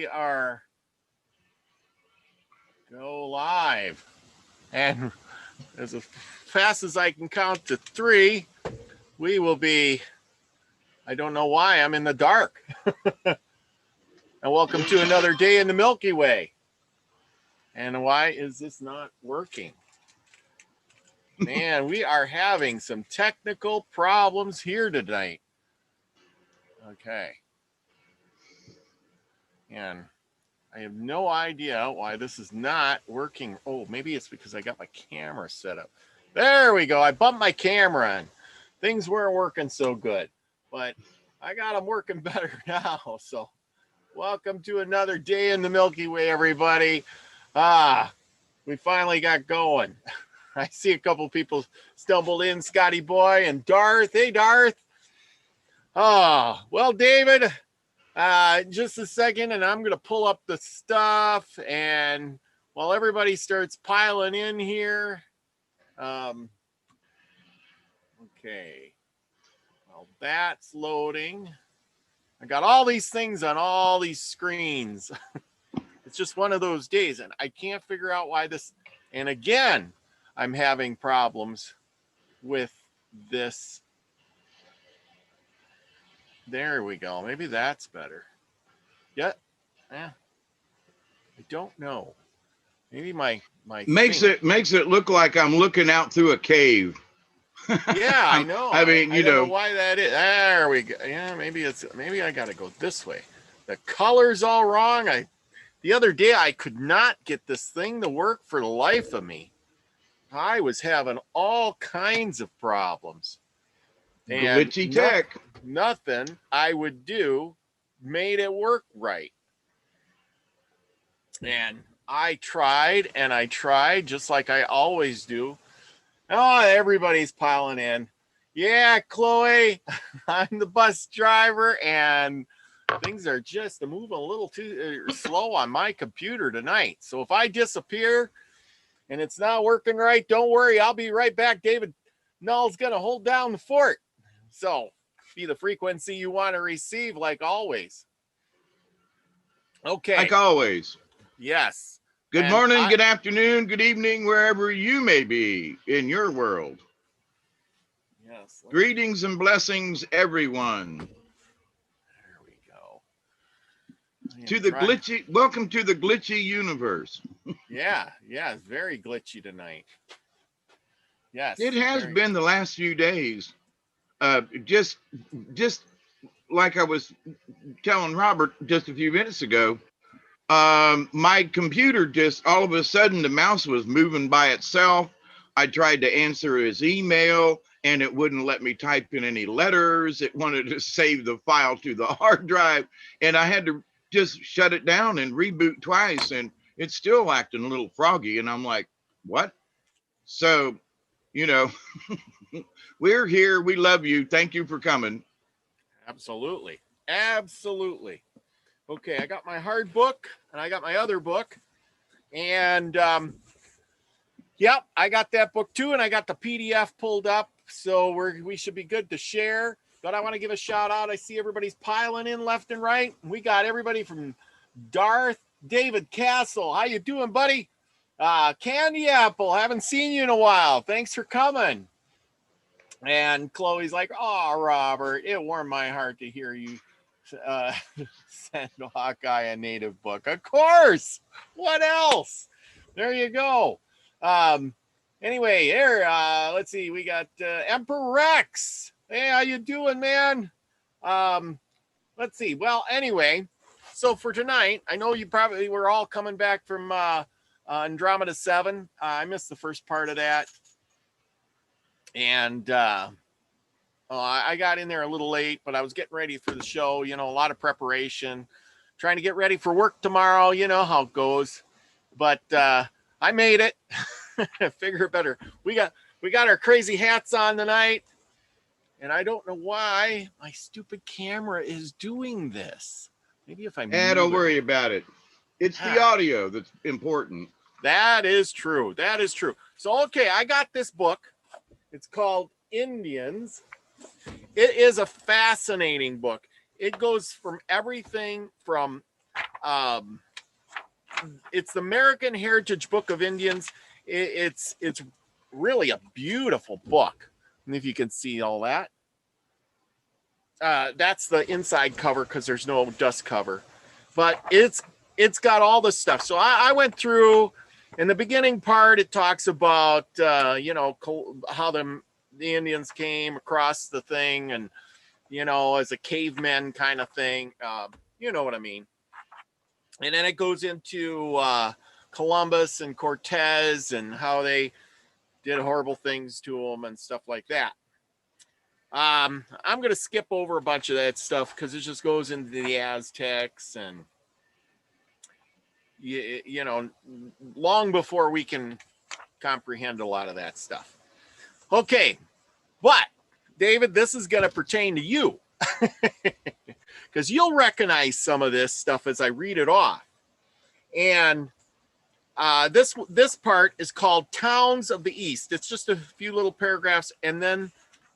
we are go live. And as fast as I can count to 3, we will be, I don't know why I'm in the dark. And welcome to another day in the Milky Way. And why is this not working? Man, we are having some technical problems here tonight. Okay. And I have no idea why this is not working. Oh, maybe it's because I got my camera set up. There we go. I bumped my camera on. Things weren't working so good, but I got them working better now. So welcome to another day in the Milky Way, everybody. We finally got going. I see a couple people stumbled in, Scotty Boy and Darth. Hey, Darth. Well, David, just a second, and I'm going to pull up the stuff. And while everybody starts piling in here, okay. Well, that's loading. I got all these things on all these screens. It's just one of those days, and I can't figure out why this. And again, I'm having problems with this. There we go. Maybe that's better. I don't know. Maybe my makes it look like I'm looking out through a cave. Yeah, I know. I mean, I don't know why that is. There we go. Yeah, maybe I got to go this way. The color's all wrong. The other day I could not get this thing to work for the life of me. I was having all kinds of problems. And glitchy tech. Nothing I would do made it work right. And I tried and I tried just like I always do. Oh, everybody's piling in. Yeah, Chloe, I'm the bus driver and things are just moving a little too slow on my computer tonight. So if I disappear and it's not working right, don't worry. I'll be right back. David Null's going to hold down the fort. So be the frequency you want to receive, like always. Okay. Like always. Yes. Good morning, good afternoon, good evening, wherever you may be in your world. Yes. Greetings and blessings, everyone. There we go. Welcome to the glitchy universe. Yeah, it's very glitchy tonight. Yes. It has been the last few days. Just like I was telling Robert just a few minutes ago, my computer just all of a sudden the mouse was moving by itself. I tried to answer his email and it wouldn't let me type in any letters. It wanted to save the file to the hard drive, and I had to just shut it down and reboot twice, and it's still acting a little froggy. And I'm like, what? So, we're here. We love you. Thank you for coming. Absolutely. Okay, I got my hard book and I got my other book. And yep, I got that book too, and I got the PDF pulled up. So we should be good to share. But I want to give a shout out. I see everybody's piling in left and right. We got everybody from Darth, David Castle. How you doing, buddy? Candy Apple, haven't seen you in a while. Thanks for coming. And Chloe's like, oh, Robert, it warmed my heart to hear you send Hawkeye a native book. Of course. What else? There you go. Anyway, here, let's see. We got Emperor Rex. Hey, how you doing, man? Let's see. Well, anyway, so for tonight, I know you probably were all coming back from Andromeda 7. I missed the first part of that. And I got in there a little late, but I was getting ready for the show, a lot of preparation, trying to get ready for work tomorrow. You know how it goes. But I made it. Figure better. We got our crazy hats on tonight. And I don't know why my stupid camera is doing this. Maybe if I don't worry about it. It's the audio that's important. That is true. So, okay, I got this book. It's called Indians. It is a fascinating book. It goes from everything from It's the American Heritage Book of Indians. It's really a beautiful book. And if you can see all that, that's the inside cover because there's no dust cover, but it's got all this stuff. So I went through. In the beginning part, it talks about how the Indians came across the thing, and as a caveman kind of thing. You know what I mean. And then it goes into Columbus and Cortez and how they did horrible things to them and stuff like that. I'm going to skip over a bunch of that stuff because it just goes into the Aztecs and, long before we can comprehend a lot of that stuff. Okay, but David, this is going to pertain to you because you'll recognize some of this stuff as I read it off. And this part is called Towns of the East. It's just a few little paragraphs, and then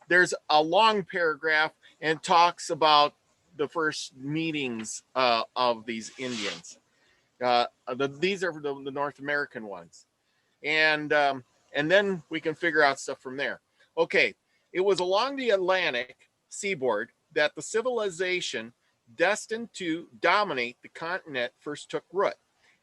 there's a long paragraph and talks about the first meetings of these Indians. These are the North American ones, and then we can figure out stuff from there. Okay, it was along the Atlantic seaboard that the civilization destined to dominate the continent first took root.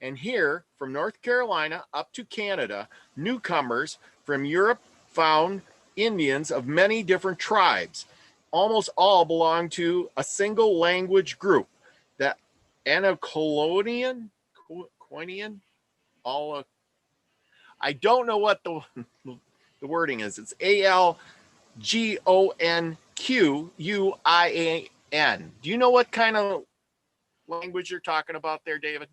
And here, from North Carolina up to Canada, newcomers from Europe found Indians of many different tribes. Almost all belong to a single language group, the Anacolonian. I don't know what the wording is. It's ALGONQUIAN. Do you know what kind of language you're talking about there, David?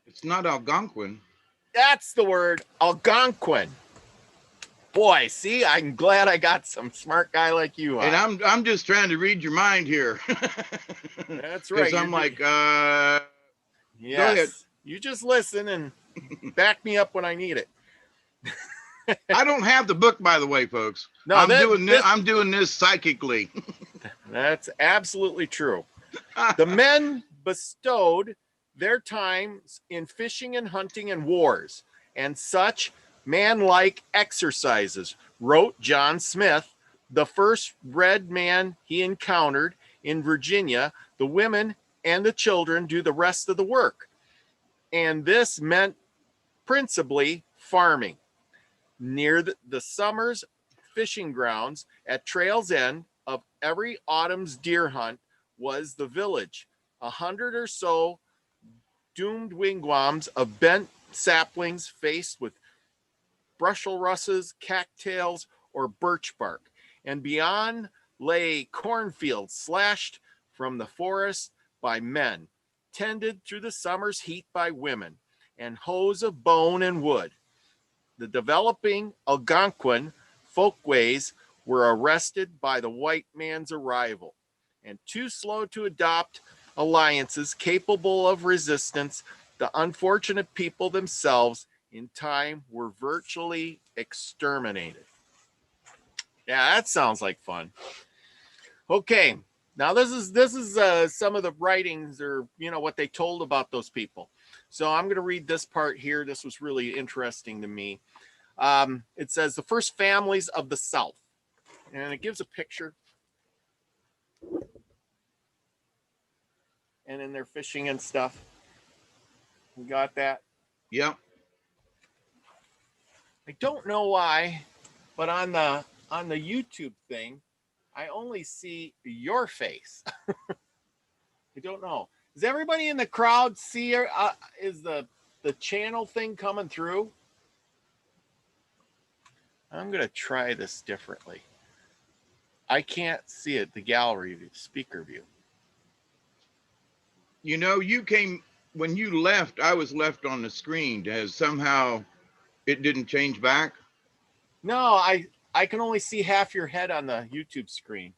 It's not Algonquin. That's the word, Algonquin. Boy, see, I'm glad I got some smart guy like you. And I'm just trying to read your mind here. That's right. Because I'm like, yes. Go ahead. You just listen and back me up when I need it. I don't have the book, by the way, folks. No, I'm doing this psychically. That's absolutely true. The men bestowed their times in fishing and hunting and wars and such manlike exercises, wrote John Smith. The first red man he encountered in Virginia, the women and the children do the rest of the work. And this meant principally farming. Near the summer's fishing grounds at Trail's End of every autumn's deer hunt was the village. 100 or so doomed wigwams of bent saplings faced with brushel russes, cattails, or birch bark. And beyond lay cornfields slashed from the forest by men, tended through the summer's heat by women, and hoes of bone and wood. The developing Algonquin folkways were arrested by the white man's arrival, and too slow to adopt alliances capable of resistance, the unfortunate people themselves in time were virtually exterminated. Yeah, that sounds like fun. Okay, now this is some of the writings, or what they told about those people. So I'm going to read this part here. This was really interesting to me. It says the first families of the South, and it gives a picture. And then they're fishing and stuff. You got that? Yep. I don't know why, but on the YouTube thing, I only see your face. I don't know. Does everybody in the crowd see? Is the channel thing coming through? I'm gonna try this differently. I can't see it. The gallery view, speaker view. You came when you left. I was left on the screen. As somehow it didn't change back. No, I can only see half your head on the YouTube screen.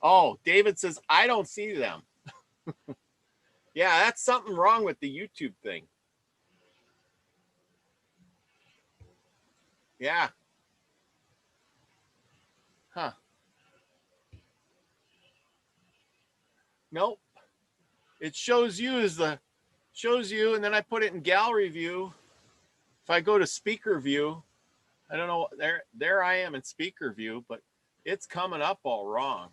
Oh, David says I don't see them. Yeah, that's something wrong with the YouTube thing. Yeah. Huh. Nope. it shows you and then I put it in gallery view. If I go to speaker view, I don't know, there I am in speaker view, but it's coming up all wrong.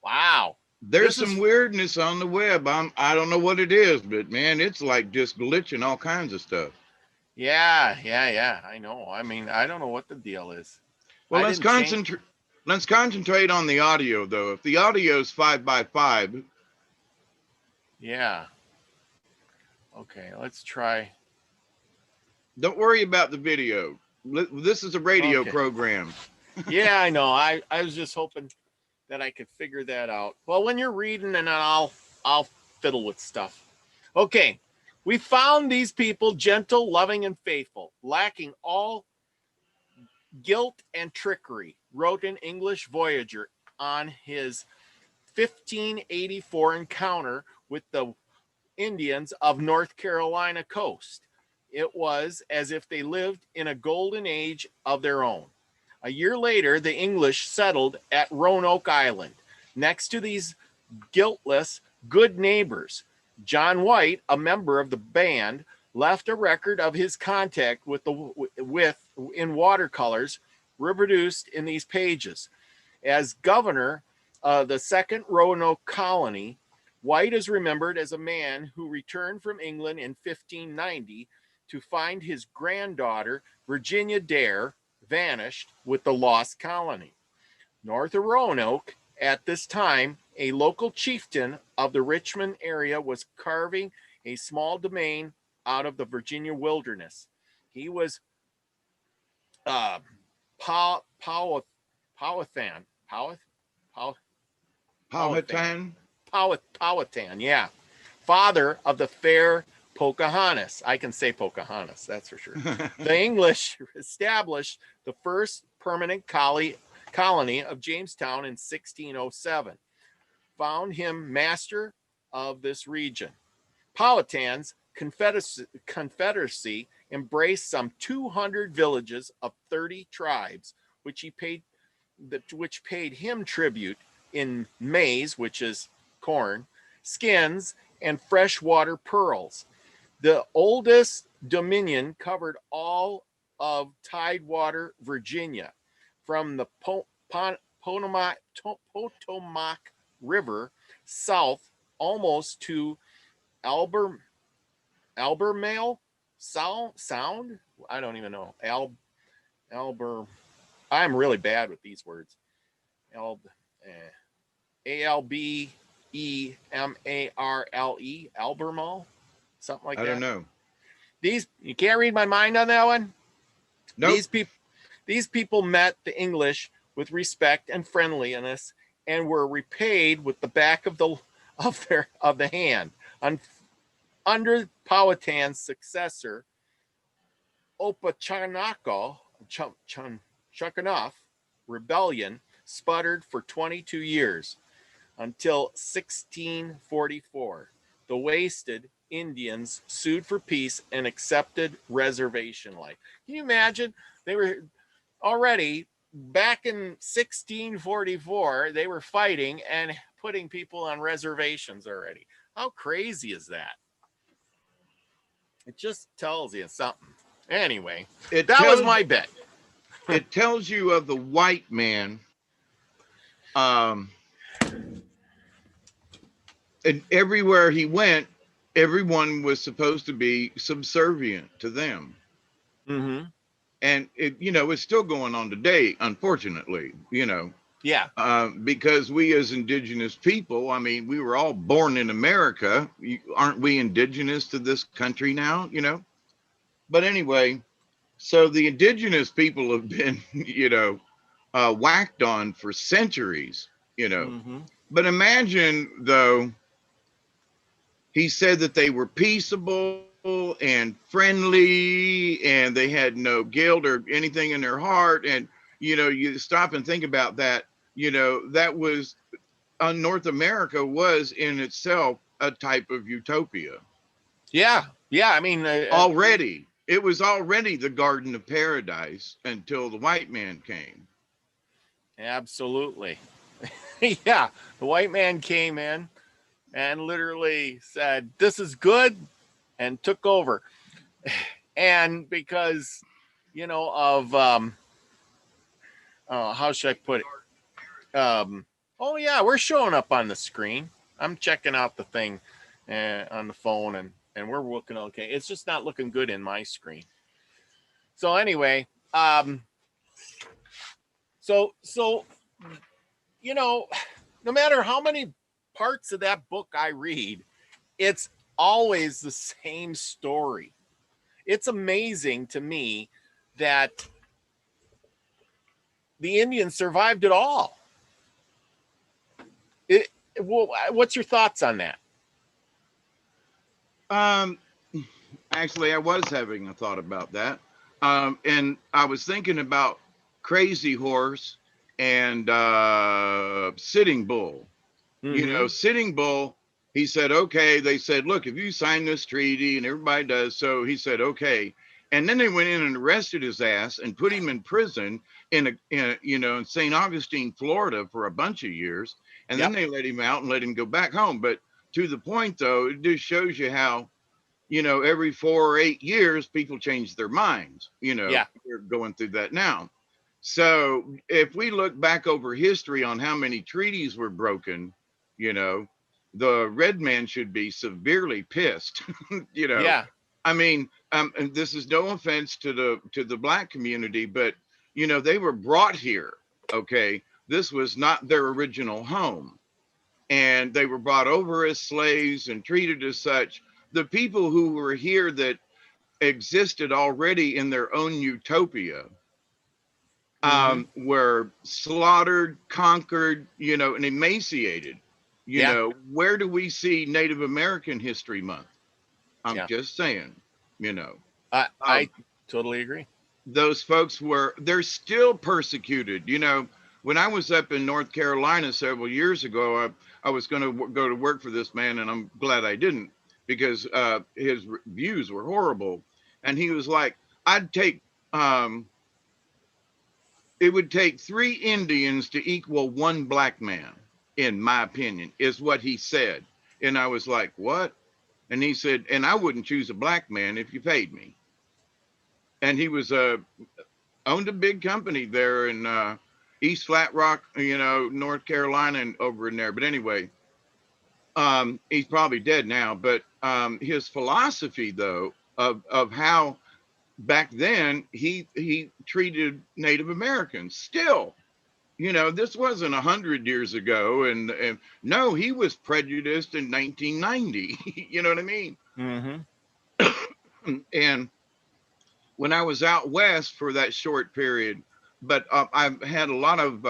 Wow. There's some weirdness on the web. I don't know what it is, but man, it's like just glitching all kinds of stuff. Yeah. I know. I mean, I don't know what the deal is. Well, let's concentrate on the audio though. If the audio is 5x5. Yeah. Okay, let's try. Don't worry about the video. This is a radio program. Yeah, I know. I was just hoping that I could figure that out. Well, when you're reading, and I'll fiddle with stuff. Okay, we found these people gentle, loving, and faithful, lacking all guilt and trickery, wrote an English voyager on his 1584 encounter with the Indians of North Carolina coast. It was as if they lived in a golden age of their own. A year later, the English settled at Roanoke Island. Next to these guiltless, good neighbors, John White, a member of the band, left a record of his contact in watercolors reproduced in these pages. As governor of the second Roanoke colony, White is remembered as a man who returned from England in 1590 to find his granddaughter, Virginia Dare, vanished with the lost colony. North of Roanoke, at this time, a local chieftain of the Richmond area was carving a small domain out of the Virginia wilderness. He was Powhatan, yeah, father of the fair Pocahontas. I can say Pocahontas, that's for sure. The English established the first permanent colony of Jamestown in 1607. Found him master of this region. Powhatan's confederacy embraced some 200 villages of 30 tribes, which paid him tribute in maize, which is corn, skins, and freshwater pearls. The oldest dominion covered all of Tidewater, Virginia, from the Potomac River south almost to Albemarle Sound. I don't even know. I'm really bad with these words. Albemarle, Albemarle, something like that. I don't know. You can't read my mind on that one. Nope. These people met the English with respect and friendliness, and were repaid with the back of the hand. Under Powhatan's successor, Opachanough rebellion sputtered for 22 years until 1644. The wasted Indians sued for peace and accepted reservation life. Can you imagine? They were already back in 1644, they were fighting and putting people on reservations already. How crazy is that? It just tells you something. Anyway, that was my bet. It tells you of the white man. And everywhere he went, everyone was supposed to be subservient to them. Mm-hmm. And it's still going on today, unfortunately, Yeah. Because we as indigenous people, I mean, we were all born in America. Aren't we indigenous to this country now, But anyway, so the indigenous people have been, whacked on for centuries, Mm-hmm. But imagine, though, he said that they were peaceable and friendly and they had no guilt or anything in their heart. And, you stop and think about that, that was North America was in itself a type of utopia. Yeah. I mean, it was already the Garden of Paradise until the white man came. Absolutely. Yeah. The white man came in and literally said, "This is good," and took over. And because, of how should I put it? Oh yeah, we're showing up on the screen. I'm checking out the thing on the phone, and we're looking okay. It's just not looking good in my screen. So anyway, so no matter how many parts of that book I read, it's always the same story. It's amazing to me that the Indians survived it all. Well, what's your thoughts on that? Actually, I was having a thought about that. And I was thinking about Crazy Horse and Sitting Bull. Mm-hmm. Sitting Bull, he said, okay. They said, look, if you sign this treaty, and everybody does, so he said, okay. And then they went in and arrested his ass and put him in prison in St. Augustine, Florida, for a bunch of years. And then they let him out and let him go back home. But to the point, though, it just shows you how, every 4 or 8 years, people change their minds. We're going through that now. So if we look back over history on how many treaties were broken, the red man should be severely pissed. Yeah. I mean, and this is no offense to the black community, but they were brought here. Okay, this was not their original home, and they were brought over as slaves and treated as such. The people who were here that existed already in their own utopia were slaughtered, conquered, and emaciated. Where do we see Native American History Month? I'm just saying, I totally agree. Those folks they're still persecuted. When I was up in North Carolina several years ago, I was going to go to work for this man, and I'm glad I didn't, because his views were horrible. And he was like, it would take 3 Indians to equal 1 black man, in my opinion, is what he said. And I was like, what? And he said, and I wouldn't choose a black man if you paid me. And he was owned a big company there in East Flat Rock, North Carolina, and over in there. But anyway, he's probably dead now. But his philosophy, though, of how back then he treated Native Americans still, this wasn't 100 years ago. And no, he was prejudiced in 1990. You know what I mean? And when I was out west for that short period, but I've had a lot of,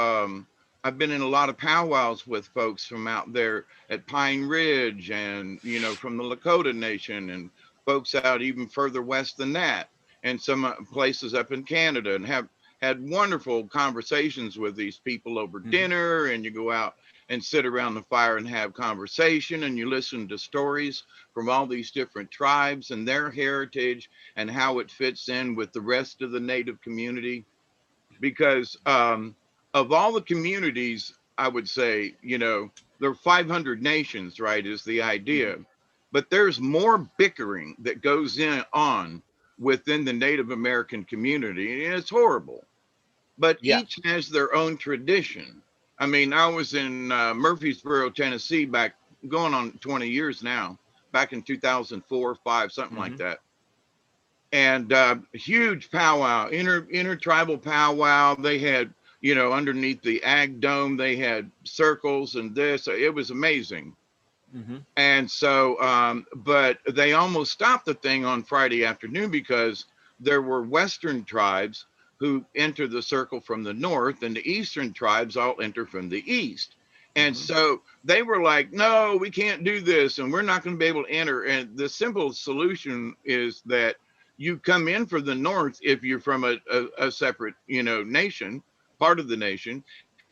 I've been in a lot of powwows with folks from out there at Pine Ridge and, from the Lakota Nation, and folks out even further west than that, and some places up in Canada, and have had wonderful conversations with these people over dinner. And you go out and sit around the fire and have conversation, and you listen to stories from all these different tribes and their heritage and how it fits in with the rest of the Native community. Because of all the communities, I would say, there are 500 nations, right, is the idea. But there's more bickering that goes on within the Native American community, and it's horrible. But each has their own tradition. I mean, I was in Murfreesboro, Tennessee, back going on 20 years now, back in 2004, 5, something like that. And huge powwow, intertribal powwow. They had, underneath the Ag Dome, they had circles and this. It was amazing. And so, but they almost stopped the thing on Friday afternoon because there were Western tribes who enter the circle from the north, and the Eastern tribes all enter from the east. And so they were like, no, we can't do this, and we're not going to be able to enter. And the simple solution is that you come in for the north if you're from a separate, nation, part of the nation,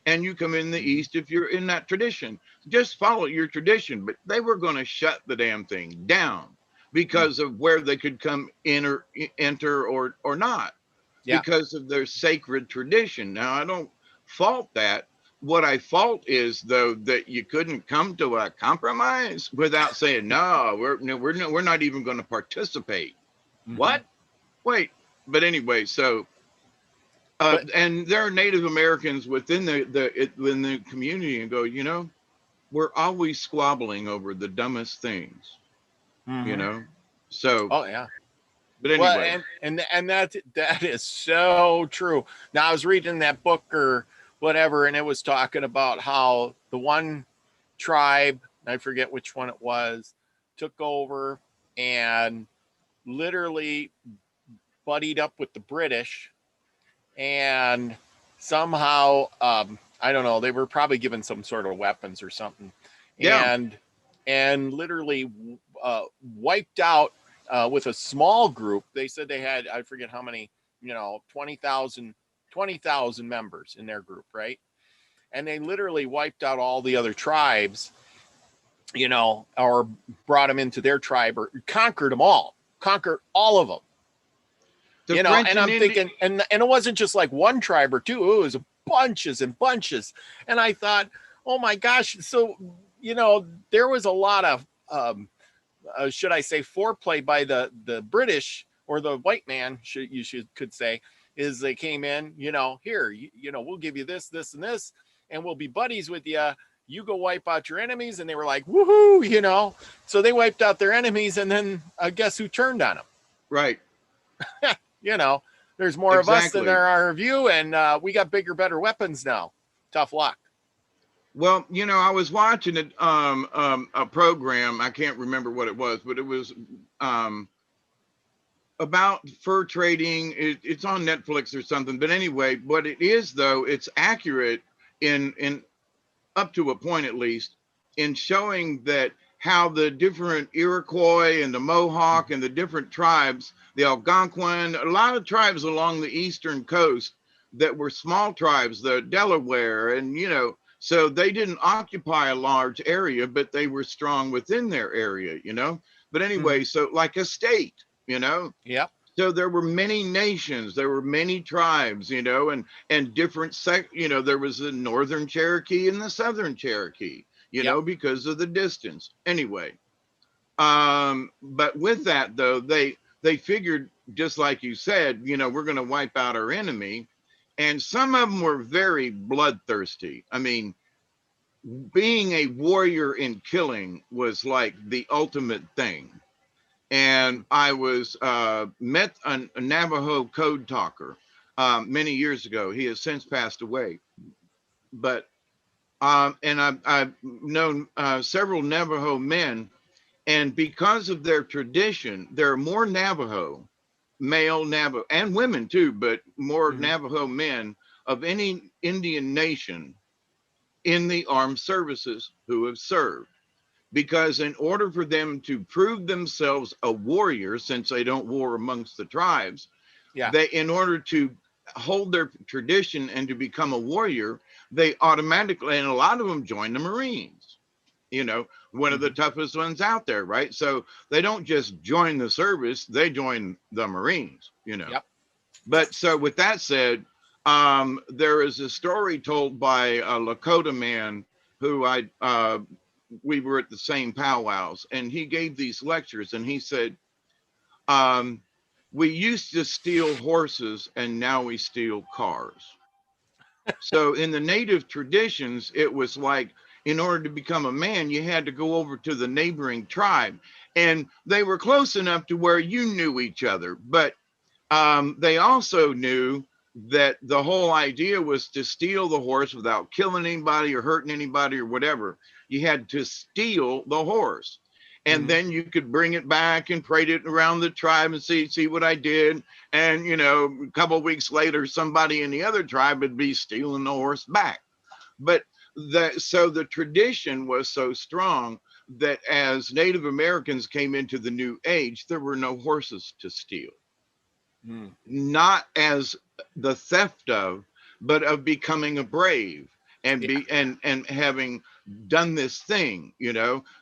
and you come in the east if you're in that tradition. Just follow your tradition. But they were going to shut the damn thing down because of where they could come in or enter or not, because of their sacred tradition. Now, I don't fault that, what I fault is though that you couldn't come to a compromise without saying no, we're not even going to participate. Mhm. What? Wait, but anyway, so But and there are Native Americans within in the community and go, we're always squabbling over the dumbest things, you mhm. know. So, Oh yeah. but Well, anyway, and that is so true. Now I was reading that book or whatever, and it was talking about how the one tribe, I forget which one it was, took over and literally buddied up with the British, and somehow I don't know, they were probably given some sort of weapons or something, yeah, and literally wiped out with a small group. They said they had, I forget how many, 20,000 members in their group, right? And they literally wiped out all the other tribes, or brought them into their tribe or conquered them all, conquered all of them. the French And and I'm Indian. thinking, and it wasn't just like one tribe or two, it was bunches and bunches. And I thought, oh my gosh. So, there was a lot of, should I say, foreplay by the British or the white man, could say, is they came in, here, we'll give you this, this, and this, and we'll be buddies with you. You go wipe out your enemies. And they were like, woohoo. So they wiped out their enemies, and then guess who turned on them? Right, you know, there's more of us than exactly. there are of you, and we got bigger, better weapons now. Tough luck. Well, I was watching a program. I can't remember what it was, but it was um, about fur trading. It's on Netflix or something. But anyway, what it is though, it's accurate in up to a point at least in showing that how the different Iroquois and the Mohawk and the different tribes, the Algonquin, a lot of tribes along the eastern coast that were small tribes, the Delaware, and so they didn't occupy a large area, but they were strong within their area. But anyway, Mm-hmm. so like a state, you know, Yep. so there were many nations, there were many tribes, and different there was the northern Cherokee and the southern Cherokee, Yep. because of the distance. Anyway, but with that though, they figured, just like you said, we're going to wipe out our enemy, and some of them were very bloodthirsty. I mean, being a warrior in killing was like the ultimate thing. And I was met a Navajo code talker many years ago. He has since passed away, but and I've known several Navajo men, and because of their tradition, there are more Navajo, male Navajo, and women too, but more Mm-hmm. Navajo men of any Indian nation in the armed services who have served. Because in order for them to prove themselves a warrior, since they don't war amongst the tribes, Yeah. in order to hold their tradition and to become a warrior, they automatically, and a lot of them join the Marines, one of the Mm-hmm. toughest ones out there, right? So they don't just join the service, they join the Marines. Yep. But so with that said, there is a story told by a Lakota man who we were at the same powwows, and he gave these lectures, and he said, we used to steal horses and now we steal cars. So in the native traditions, it was like, in order to become a man, you had to go over to the neighboring tribe, and they were close enough to where you knew each other, but they also knew that the whole idea was to steal the horse without killing anybody or hurting anybody or whatever. You had to steal the horse, and Mm-hmm. then you could bring it back and parade it around the tribe and see what I did. And a couple of weeks later, somebody in the other tribe would be stealing the horse back. But so the tradition was so strong that as Native Americans came into the new age, there were no horses to steal, Mm-hmm. not as the theft of, but of becoming a brave and Yeah. and having done this thing.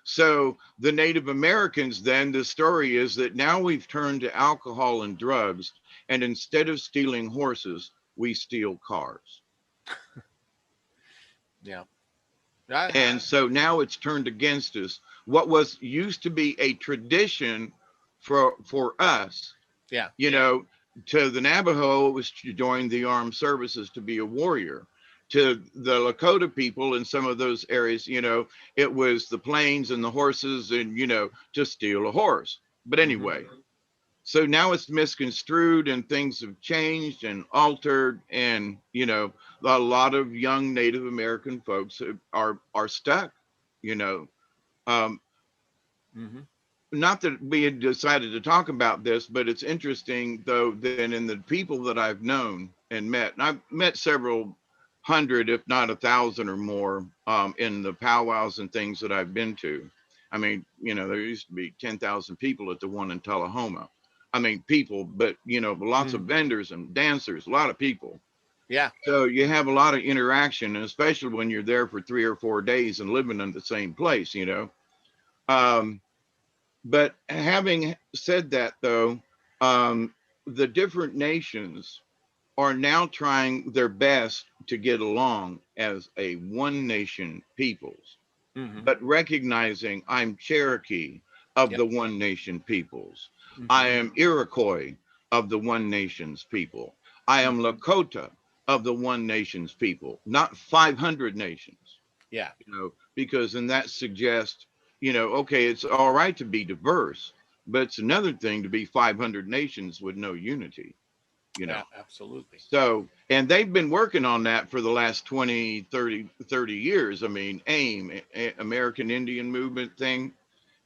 So the Native Americans, then the story is that now we've turned to alcohol and drugs, and instead of stealing horses, we steal cars. Yeah. And so now it's turned against us. What was used to be a tradition for us, Yeah. you know, to the Navajo, it was to join the armed services to be a warrior. To the Lakota people in some of those areas, you know, it was the plains and the horses and, you know, to steal a horse. But anyway, so now it's misconstrued and things have changed and altered. And, you know, a lot of young Native American folks are stuck, you know. Um, Mm-hmm. Not that we had decided to talk about this, but it's interesting though that in the people that I've known and met, and I've met several hundred, if not 1,000 or more, in the powwows and things that I've been to. I mean, you know, there used to be 10,000 people at the one in Tullahoma. I mean, people, but you know, lots of vendors and dancers, a lot of people. Yeah. So you have a lot of interaction, and especially when you're there for 3 or 4 days and living in the same place, you know. Um, but having said that, though, the different nations are now trying their best to get along as a one nation peoples, Mm-hmm. but recognizing I'm Cherokee of Yep. the one nation peoples. I Mm-hmm. am Iroquois of the one nation's people. I am Mm-hmm. Lakota of the one nation's people, not 500 nations, Yeah. you know, because then that suggests, you know, okay, it's all right to be diverse, but it's another thing to be 500 nations with no unity, you know. Yeah. Absolutely. So, and they've been working on that for the last 20, 30 years. I mean, AIM, American Indian Movement thing.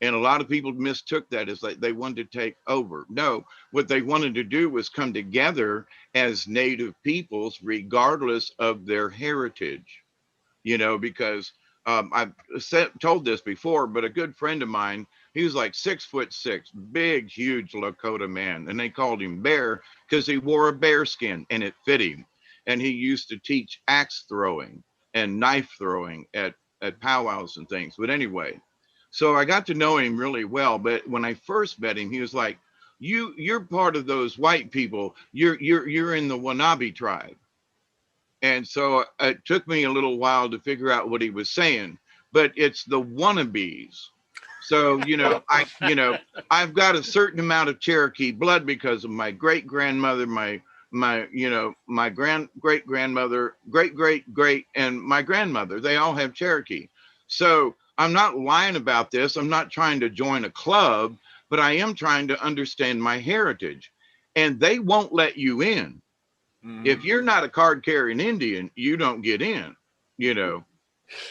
And a lot of people mistook that as like they wanted to take over. No, what they wanted to do was come together as native peoples, regardless of their heritage, you know, because I've told this before, but a good friend of mine, he was like 6'6", big, huge Lakota man. And they called him Bear because he wore a bear skin and it fit him. And he used to teach axe throwing and knife throwing at powwows and things. But anyway, so I got to know him really well. But when I first met him, he was like, you're part of those white people. You're in the Wanabe tribe. And so it took me a little while to figure out what he was saying, but it's the wannabes. So, I've got a certain amount of Cherokee blood because of my great grandmother, my great grandmother, great, and my grandmother. They all have Cherokee. So I'm not lying about this. I'm not trying to join a club, but I am trying to understand my heritage. And they won't let you in. Mm-hmm. If you're not a card carrying Indian, you don't get in, you know,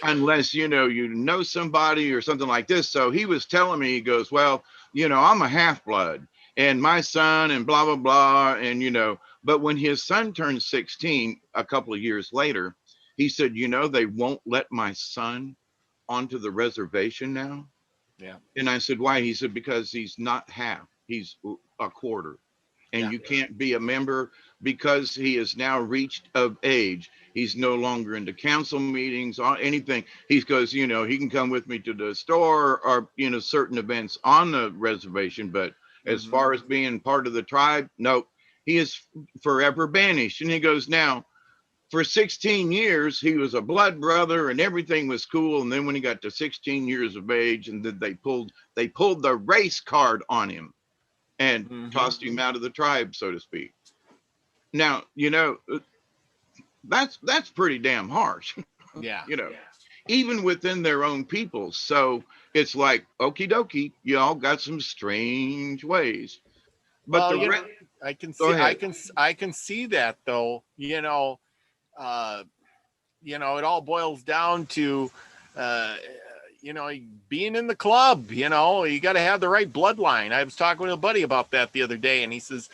unless you know somebody or something like this. So he was telling me, he goes, well, I'm a half blood and my son and blah blah blah, and but when his son turned 16 a couple of years later, he said, they won't let my son onto the reservation now. Yeah. And I said, why? He said, because he's not half, he's a quarter, and Yeah. you can't be a member because he has now reached of age. He's no longer into council meetings or anything. He goes, he can come with me to the store or certain events on the reservation, but as Mm-hmm. far as being part of the tribe, nope, he is forever banished. And he goes, now for 16 years he was a blood brother and everything was cool, and then when he got to 16 years of age, and then they pulled the race card on him and Mm-hmm. tossed him out of the tribe, so to speak. Now, that's pretty damn harsh, Yeah. you know, even within their own people. So it's like, okie dokie, y'all got some strange ways. But Well, the I can go see, ahead. I can see that though. Uh, it all boils down to, uh, being in the club. You got to have the right bloodline. I was talking with a buddy about that the other day, and he says,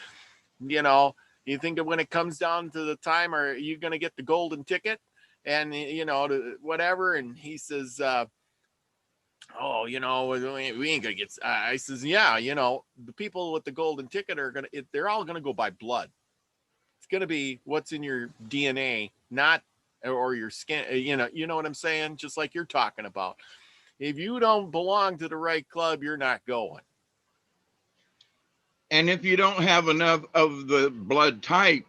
you think that when it comes down to the time, are you going to get the golden ticket? And whatever. And he says, oh, we ain't gonna get. I says, yeah, the people with the golden ticket they're all gonna go by blood. It's gonna be what's in your DNA, not or your skin. You know what I'm saying? Just like you're talking about. If you don't belong to the right club, you're not going. And if you don't have enough of the blood type,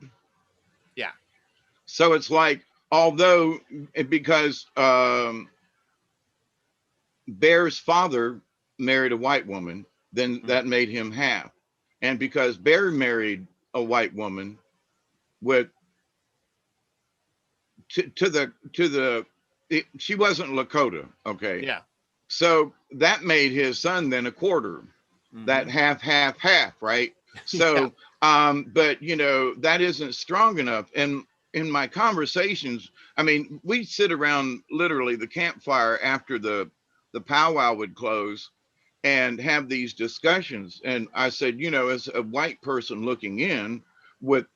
Yeah. so it's like although because Bear's father married a white woman, then that made him half. And because Bear married a white woman with she wasn't Lakota, okay? Yeah. So that made his son then a quarter, that half, right? So, but you know, that isn't strong enough. And in my conversations, I mean, we'd sit around literally the campfire after the powwow would close and have these discussions. And I said, you know, as a white person looking in with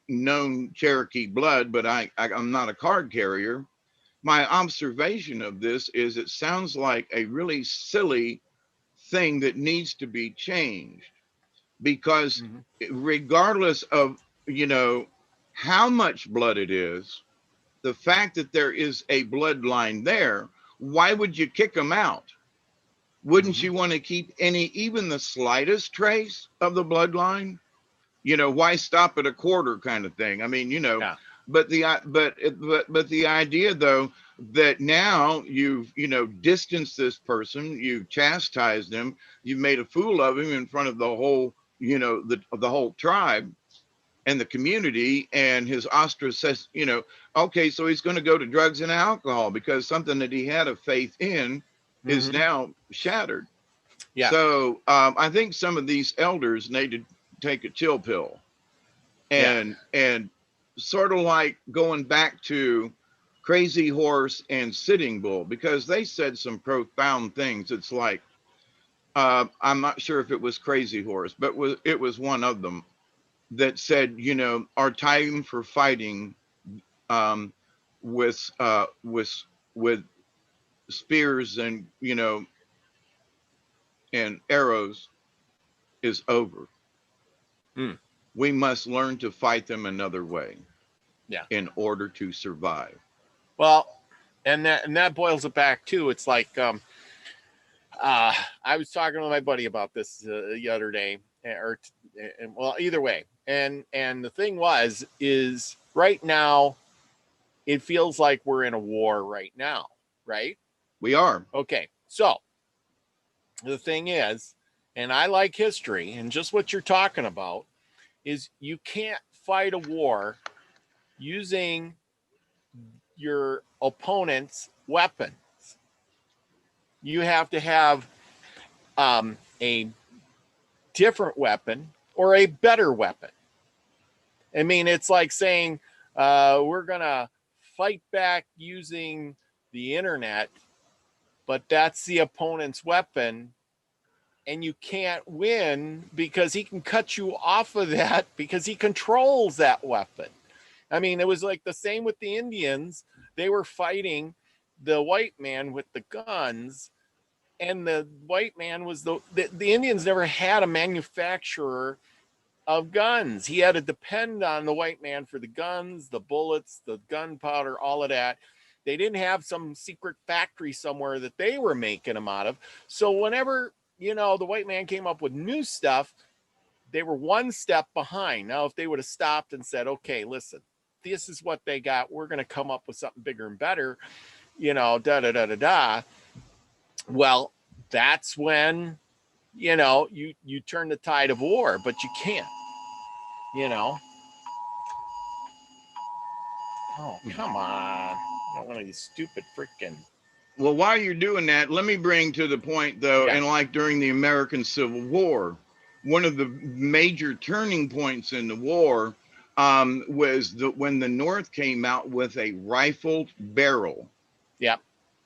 known Cherokee blood, but I'm not a card carrier. My observation of this is it sounds like a really silly thing that needs to be changed, because regardless of, you know, how much blood it is, the fact that there is a bloodline there, why would you kick them out? Wouldn't you want to keep even the slightest trace of the bloodline? You know, why stop at a quarter kind of thing? I mean, you know, but the idea though, that now you've, you know, distanced this person, you've chastised him, you've made a fool of him in front of the whole, you know, the whole tribe and the community, and his ostracized, you know, okay, so he's going to go to drugs and alcohol because something that he had a faith in is now shattered. Yeah. So I think some of these elders need to take a chill pill and sort of like going back to Crazy Horse and Sitting Bull, because they said some profound things. It's like, I'm not sure if it was Crazy Horse, but it was one of them that said, you know, our time for fighting with spears and, you know, and arrows is over. We must learn to fight them another way. In order to survive. Well, and that boils it back too. It's like I was talking with my buddy about this the other day, well, either way. And the thing is right now, it feels like we're in a war right now, right? We are. Okay. So the thing is, and I like history, and just what you're talking about is you can't fight a war using your opponent's weapons. You have to have a different weapon or a better weapon. I mean, it's like saying we're going to fight back using the internet, but that's the opponent's weapon, and you can't win because he can cut you off of that because he controls that weapon. I mean, it was like the same with the Indians. They were fighting the white man with the guns, and the white man was the Indians never had a manufacturer of guns. He had to depend on the white man for the guns, the bullets, the gunpowder, all of that. They didn't have some secret factory somewhere that they were making them out of. So whenever, you know, the white man came up with new stuff, they were one step behind. Now, if they would have stopped and said, okay, listen, this is what they got, we're going to come up with something bigger and better, you know, well, that's when, you know, you turn the tide of war, but you can't, you know. Oh, come on. Not one of these stupid freaking. Well, while you're doing that, let me bring to the point though, and like during the American Civil War, one of the major turning points in the war was when the North came out with a rifled barrel.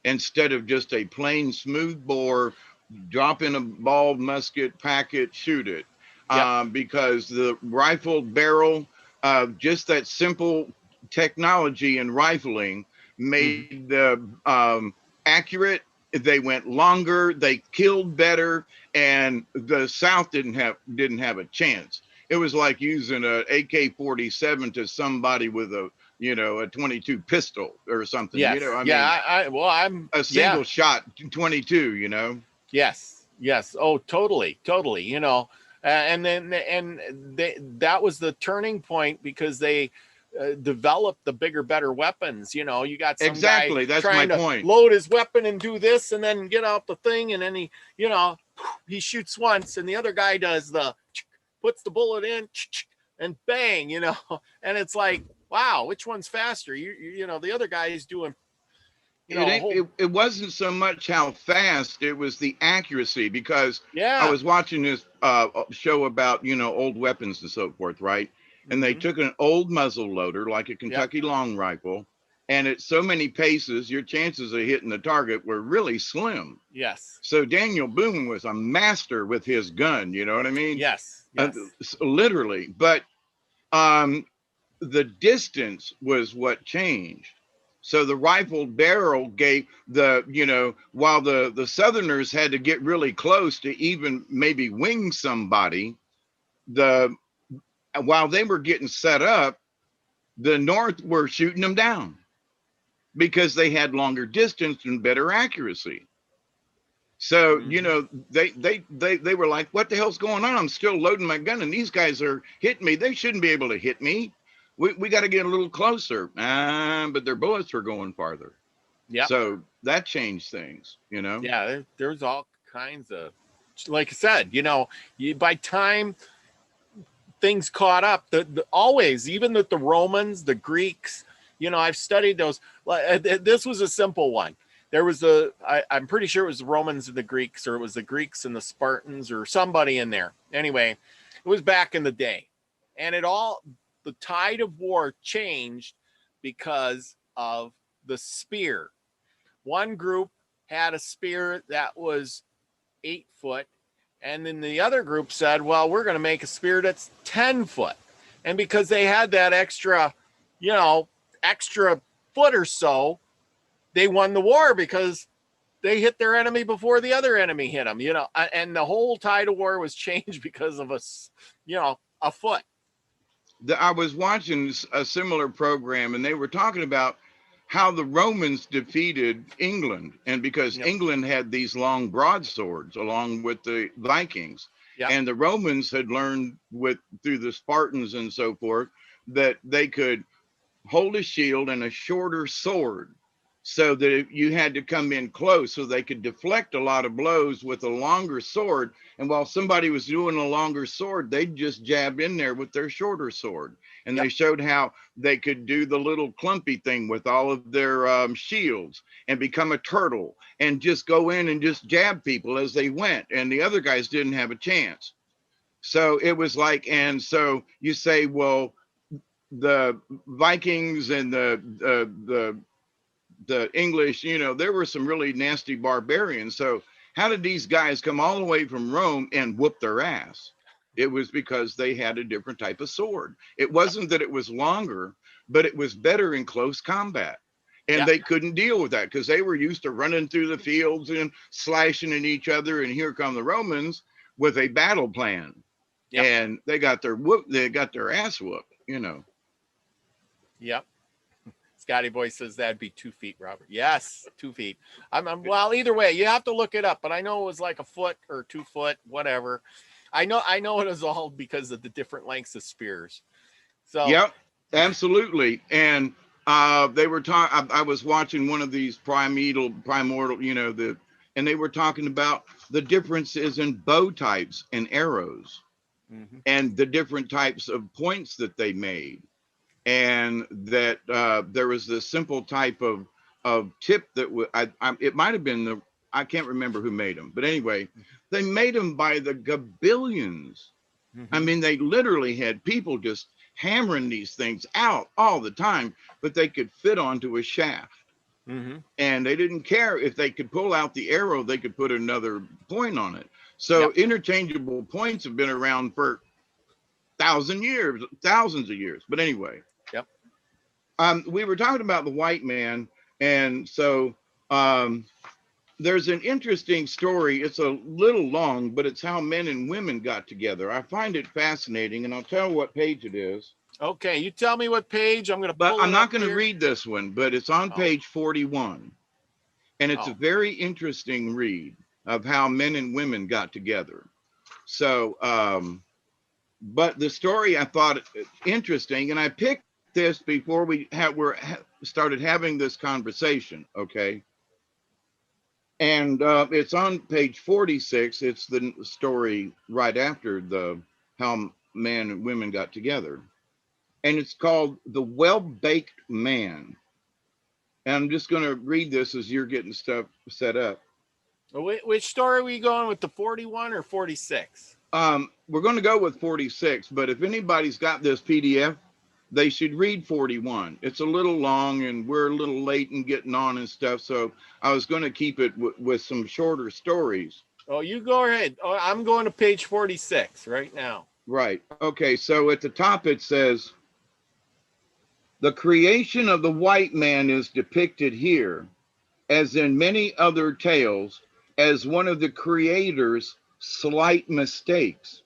Instead of just a plain smooth bore, drop in a ball musket, pack it, shoot it. Because the rifled barrel, just that simple technology in rifling made the accurate. They went longer, they killed better, and the South didn't have a chance. It was like using a AK-47 to somebody with a, you know, a 22 pistol or something. You know, I mean, I'm a single shot 22, you know. Yes. Oh, totally. You know, that was the turning point, because they develop the bigger, better weapons. You know, you got some Exactly. guy That's trying my to point. load his weapon and do this and then get out the thing. And then he, you know, he shoots once and the other guy does puts the bullet in and bang, you know, and it's like, wow, which one's faster? You know, the other guy is doing, you know, It wasn't so much how fast, it was the accuracy, because I yeah. was watching this show about, you know, old weapons and so forth, right? And they Mm-hmm. took an old muzzle loader, like a Yep. Kentucky long rifle, and at so many paces, your chances of hitting the target were really slim. Yes. So Daniel Boone was a master with his gun, you know what I mean? Yes. Yes. Literally. But the distance was what changed. So the rifled barrel gave the, you know, while the Southerners had to get really close to even maybe wing somebody, while they were getting set up, the North were shooting them down because they had longer distance and better accuracy. So, you know, they were like, what the hell's going on? I'm still loading my gun and these guys are hitting me. They shouldn't be able to hit me. We got to get a little closer. But their bullets were going farther. Yeah. So that changed things, you know? Yeah. There's all kinds of, like I said, you know, by time things caught up, always, even with the Romans, the Greeks, you know, I've studied those. This was a simple one. There was I'm pretty sure it was the Romans and the Greeks, or it was the Greeks and the Spartans, or somebody in there. Anyway, it was back in the day. And the tide of war changed because of the spear. One group had a spear that was 8 foot. And then the other group said, well, we're going to make a spear that's 10 foot. And because they had that extra, you know, extra foot or so, they won the war because they hit their enemy before the other enemy hit them, you know, and the whole tide of war was changed because of a foot. I was watching a similar program and they were talking about how the Romans defeated England. And because England had these long broadswords along with the Vikings, and the Romans had learned through the Spartans and so forth, that they could hold a shield and a shorter sword, so that you had to come in close so they could deflect a lot of blows with a longer sword. And while somebody was doing a longer sword, they'd just jab in there with their shorter sword. And they showed how they could do the little clumpy thing with all of their shields and become a turtle and just go in and just jab people as they went. And the other guys didn't have a chance. So it was like, and so you say, well, the Vikings and the English, you know, there were some really nasty barbarians. So how did these guys come all the way from Rome and whoop their ass? It was because they had a different type of sword. It wasn't that it was longer, but it was better in close combat. And they couldn't deal with that because they were used to running through the fields and slashing at each other. And here come the Romans with a battle plan. And they got their ass whooped, you know. Yep. Scotty Boy says that'd be 2 feet, Robert. Yes, 2 feet. Well, either way, you have to look it up, but I know it was like a foot or 2 foot, whatever. I know it was all because of the different lengths of spears. So yep, absolutely. And they were talking. I was watching one of these primordial, you know, and they were talking about the differences in bow types and arrows, and the different types of points that they made. And that there was this simple type of tip that it might have been I can't remember who made them, but anyway, they made them by the gabillions. I mean, they literally had people just hammering these things out all the time, but they could fit onto a shaft. And they didn't care if they could pull out the arrow, they could put another point on it. So interchangeable points have been around for thousands of years. But anyway, we were talking about the white man, and so there's an interesting story. It's a little long, but it's how men and women got together. I find it fascinating, and I'll tell what page it is. Okay, you tell me what page. I'm gonna. But I'm not going to read this one, but it's on page 41, and it's a very interesting read of how men and women got together. So, but the story I thought interesting, and I picked this before we started having this conversation, okay? And it's on page 46. It's the story right after the how man and women got together. And it's called The Well-Baked Man. And I'm just going to read this as you're getting stuff set up. Which story are we going with, the 41 or 46? We're going to go with 46, but if anybody's got this PDF, they should read 41. It's a little long and we're a little late in getting on and stuff. So I was going to keep it with some shorter stories. Oh, you go ahead. Oh, I'm going to page 46 right now. Right. Okay. So at the top it says, the creation of the white man is depicted here, as in many other tales, as one of the creator's slight mistakes.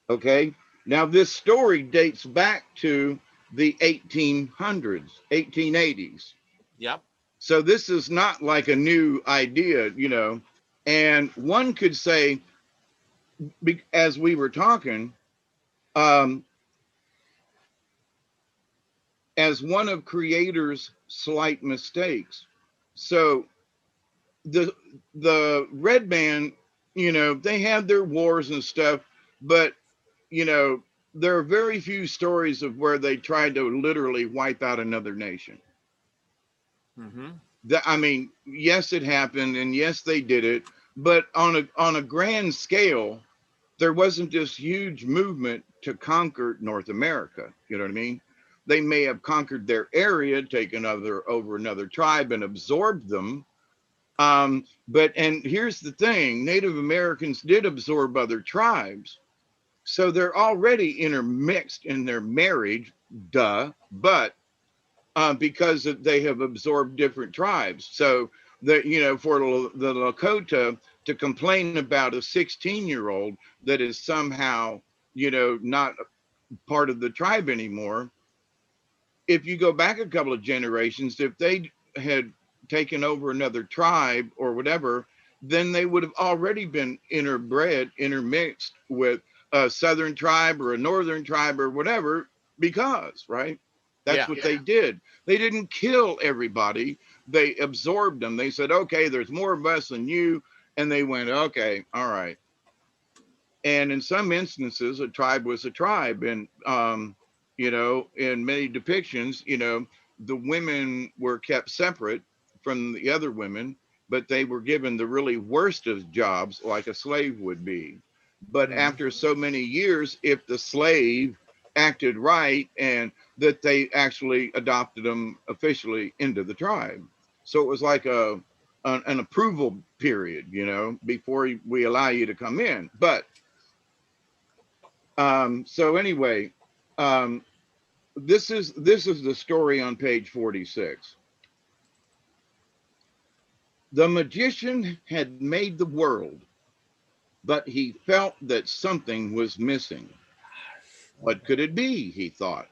Okay. Now, this story dates back to the 1800s, 1880s. Yep. So this is not like a new idea, you know. And one could say, as we were talking, as one of creator's slight mistakes. So the red man, you know, they had their wars and stuff, but you know, there are very few stories of where they tried to literally wipe out another nation. Mm-hmm. I mean, yes, it happened, and yes, they did it, but on a grand scale, there wasn't this huge movement to conquer North America. You know what I mean? They may have conquered their area, taken over another tribe, and absorbed them. But here's the thing: Native Americans did absorb other tribes. So they're already intermixed in their marriage, duh, but because they have absorbed different tribes. So that, you know, for the Lakota to complain about a 16-year-old that is somehow, you know, not part of the tribe anymore, if you go back a couple of generations, if they had taken over another tribe or whatever, then they would have already been intermixed with a southern tribe or a northern tribe or whatever, because, right? That's what they did. They didn't kill everybody. They absorbed them. They said, okay, there's more of us than you. And they went, okay, all right. And in some instances, a tribe was a tribe. And, you know, in many depictions, you know, the women were kept separate from the other women, but they were given the really worst of jobs like a slave would be. But after so many years, if the slave acted right, and that they actually adopted them officially into the tribe. So it was like an approval period, you know, before we allow you to come in. But so anyway, this is the story on page 46. The magician had made the world, but he felt that something was missing. What could it be? He thought.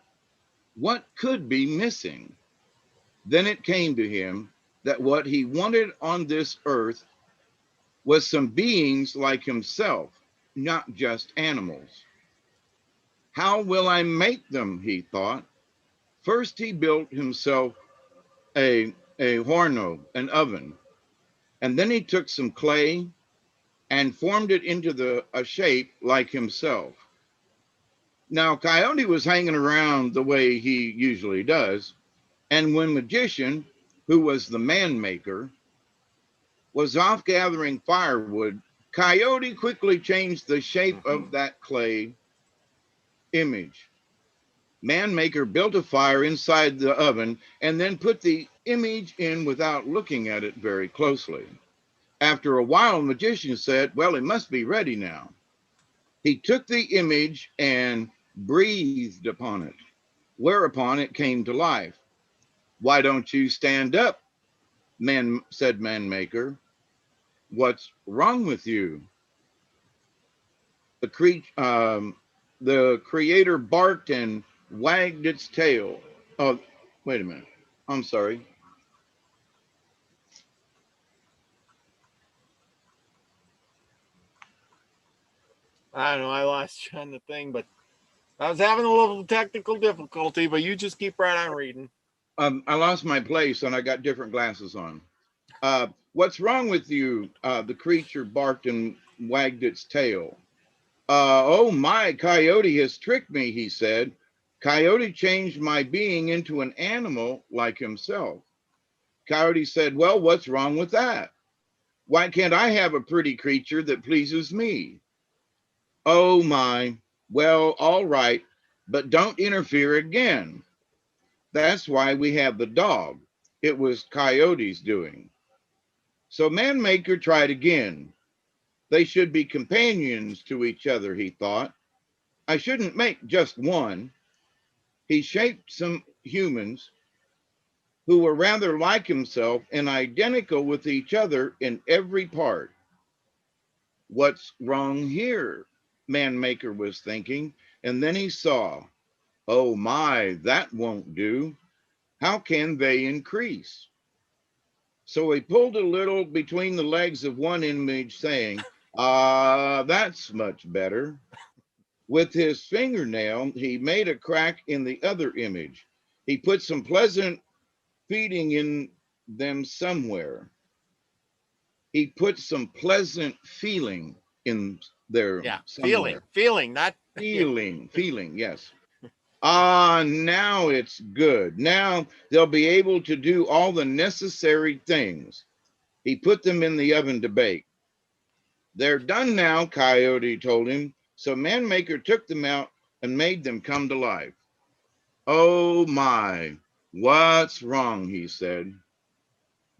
What could be missing? Then it came to him that what he wanted on this earth was some beings like himself, not just animals. How will I make them? He thought. First, he built himself a horno, an oven, and then he took some clay and formed it into a shape like himself. Now, Coyote was hanging around the way he usually does, and when Magician, who was the man maker, was off gathering firewood, Coyote quickly changed the shape of that clay image. Man maker built a fire inside the oven and then put the image in without looking at it very closely. After a while, Magician said, well, it must be ready now. He took the image and breathed upon it, whereupon it came to life. Why don't you stand up? Said Man Maker. What's wrong with you? The creator barked and wagged its tail. Oh, wait a minute. I'm sorry. I don't know. I lost you on the thing, but I was having a little technical difficulty, but you just keep right on reading. I lost my place and I got different glasses on. What's wrong with you? The creature barked and wagged its tail. Oh my, Coyote has tricked me, he said. Coyote changed my being into an animal like himself. Coyote said, well, what's wrong with that? Why can't I have a pretty creature that pleases me? Oh my, well, all right, but don't interfere again. That's why we have the dog. It was Coyote's doing. So Manmaker tried again. They should be companions to each other, he thought. I shouldn't make just one. He shaped some humans who were rather like himself and identical with each other in every part. What's wrong here? Manmaker was thinking, and then he saw, oh my, that won't do. How can they increase? So he pulled a little between the legs of one image, saying, that's much better. With his fingernail, he made a crack in the other image. He put some pleasant feeding in them somewhere. He put some pleasant feeling in there Yeah, somewhere. feeling, not Feeling, yes. Now it's good. Now they'll be able to do all the necessary things. He put them in the oven to bake. They're done now, Coyote told him. So Manmaker took them out and made them come to life. Oh my, what's wrong, he said.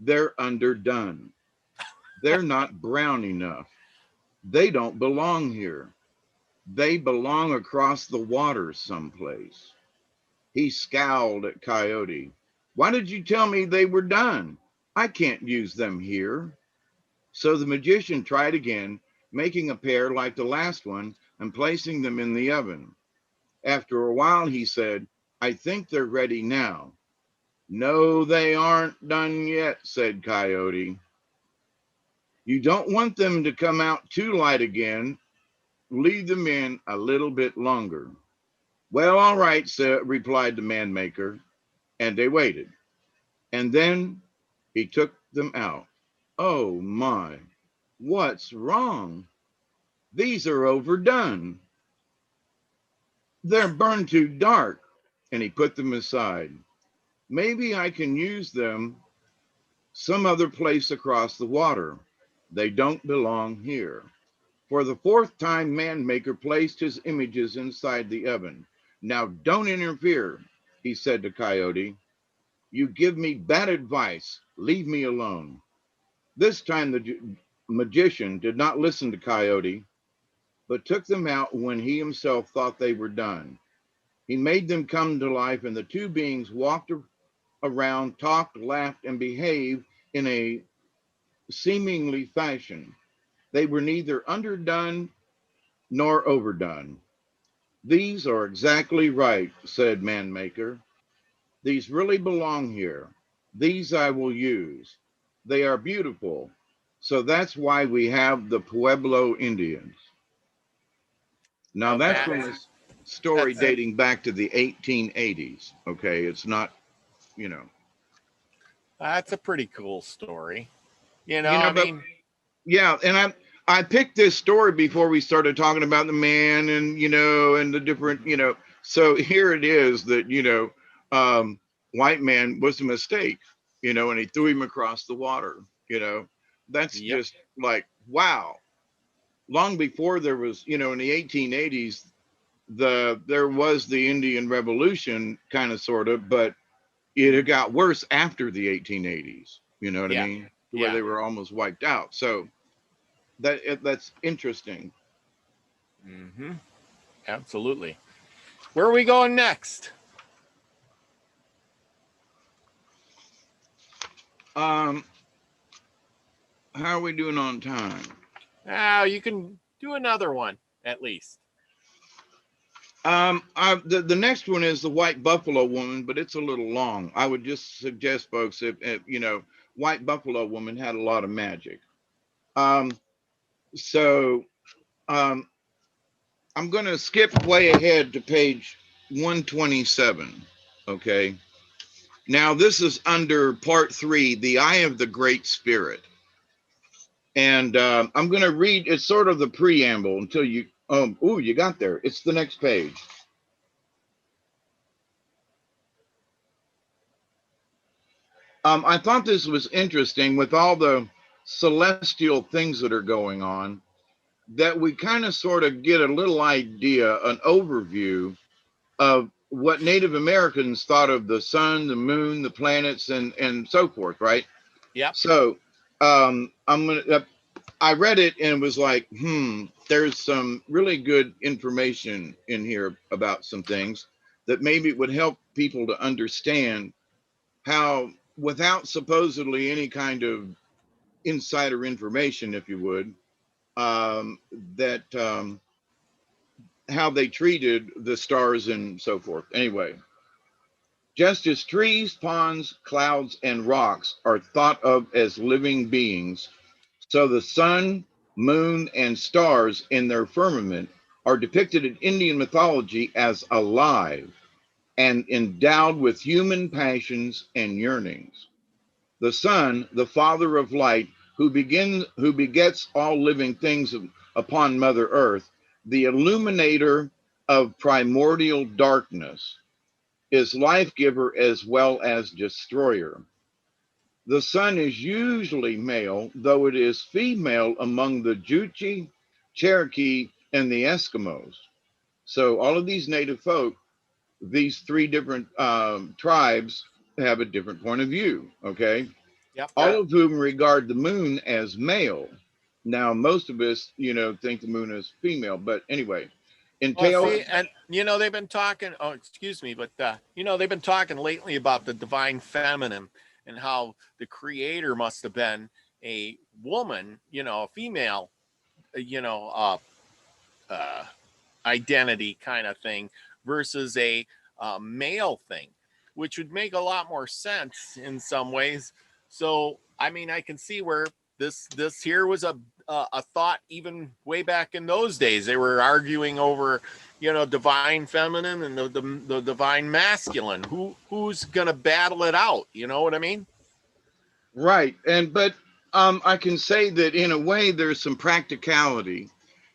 They're underdone. They're not brown enough. They don't belong here. They belong across the water someplace. He scowled at Coyote. Why did you tell me they were done? I can't use them here. So the magician tried again, making a pair like the last one and placing them in the oven. After a while, he said, I think they're ready now. No, they aren't done yet, said Coyote. You don't want them to come out too light again. Leave them in a little bit longer. Well, all right, replied the Manmaker, and they waited. And then he took them out. Oh my, what's wrong? These are overdone. They're burned too dark. And he put them aside. Maybe I can use them some other place across the water. They don't belong here. For the fourth time, Manmaker placed his images inside the oven. Now don't interfere, he said to Coyote. You give me bad advice. Leave me alone. This time the magician did not listen to Coyote, but took them out when he himself thought they were done. He made them come to life, and the two beings walked around, talked, laughed, and behaved in a seemingly fashion. They were neither underdone nor overdone. These are exactly right, said Manmaker. These really belong here. These I will use. They are beautiful. So that's why we have the Pueblo Indians. Now now that's that from this story that's dating back to the 1880s. Okay, it's not, you know. that's a pretty cool story. I But mean, yeah, and I picked this story before we started talking about the man and and the different So here it is that white man was a mistake, and he threw him across the water. That's yep, just like wow. Long before there was, in the 1880s, there was the Indian Revolution, kind of sort of, but it got worse after the 1880s. You know what I yeah, mean? To where yeah. they were almost wiped out. So that's interesting. Mm-hmm. Absolutely. Where are we going next? Um, how are we doing on time? Now you can do another one at least. The next one is the White Buffalo Woman, but it's a little long. I would just suggest, folks, if White Buffalo Woman had a lot of magic. So um, I'm going to skip way ahead to page 127. Okay. Now, this is under part 3, the eye of the Great Spirit. And I'm going to read, it's sort of the preamble until you, you got there. It's the next page. I thought this was interesting with all the celestial things that are going on, that we kind of sort of get a little idea, an overview of what Native Americans thought of the sun, the moon, the planets, and so forth, right? Yep. So I read it and was like, there's some really good information in here about some things that maybe would help people to understand how, without supposedly any kind of insider information, if you would, that how they treated the stars and so forth. Anyway, just as trees, ponds, clouds, and rocks are thought of as living beings, so the sun, moon, and stars in their firmament are depicted in Indian mythology as alive and endowed with human passions and yearnings. The sun, the father of light, who begets all living things upon Mother Earth, the illuminator of primordial darkness, is life giver as well as destroyer. The sun is usually male, though it is female among the Juchi, Cherokee, and the Eskimos. So all of these native folk, these 3 different tribes, have a different point of view. Okay. Yep. All of whom regard the moon as male. Now, most of us, think the moon is female, but anyway, Well, see, and they've been talking. Oh, excuse me, but they've been talking lately about the divine feminine and how the creator must have been a woman, a female, identity kind of thing versus a male thing, which would make a lot more sense in some ways. So, I mean, I can see where this here was a thought even way back in those days. They were arguing over, divine feminine and the divine masculine. Who's gonna battle it out? You know what I mean? Right. But I can say that in a way there's some practicality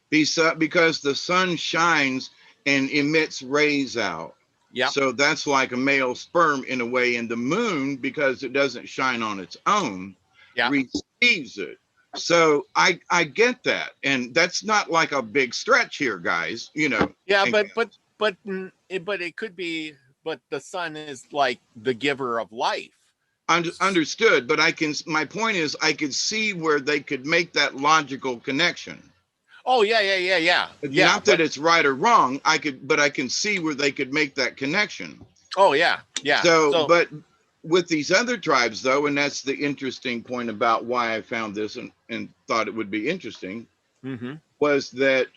because the sun shines and emits rays out. Yeah. So that's like a male sperm in a way, and the moon, because it doesn't shine on its own, receives it. So I get that, and that's not like a big stretch here, guys. Yeah, but it could be. But the sun is like the giver of life. Understood, but my point is, I could see where they could make that logical connection. Oh yeah. Not that it's right or wrong. I can see where they could make that connection. Oh yeah. So, but with these other tribes, though, and that's the interesting point about why I found this and thought it would be interesting, was that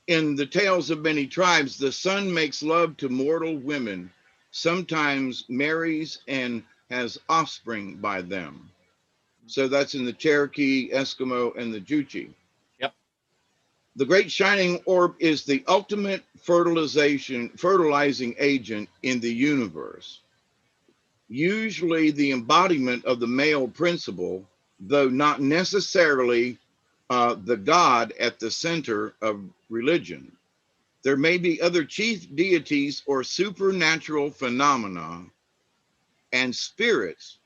in the tales of many tribes, the sun makes love to mortal women, sometimes marries and has offspring by them. So that's in the Cherokee, Eskimo, and the Juchi. Yep. The great shining orb is the ultimate fertilizing agent in the universe. Usually the embodiment of the male principle, though not necessarily the God at the center of religion. There may be other chief deities or supernatural phenomena and spirits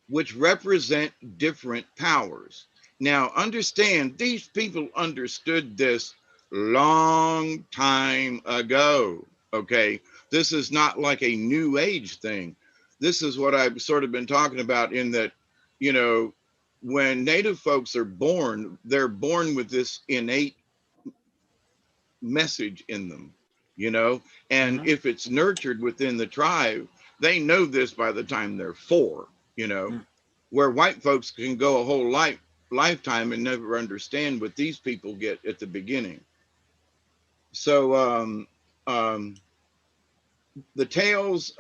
which represent different powers. Now, understand, these people understood this long time ago, okay? This is not like a new age thing. This is what I've sort of been talking about in that, when native folks are born, they're born with this innate message in them, and if it's nurtured within the tribe, they know this by the time they're 4, where white folks can go a whole lifetime and never understand what these people get at the beginning. So the tales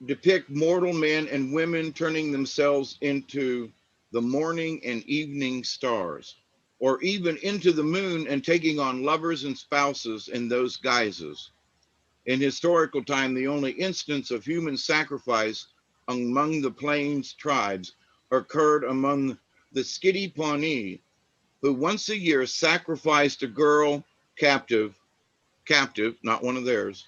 depict mortal men and women turning themselves into the morning and evening stars, or even into the moon and taking on lovers and spouses in those guises. In historical time, the only instance of human sacrifice among the plains tribes occurred among the Skidi Pawnee, who once a year sacrificed a girl captive, not one of theirs,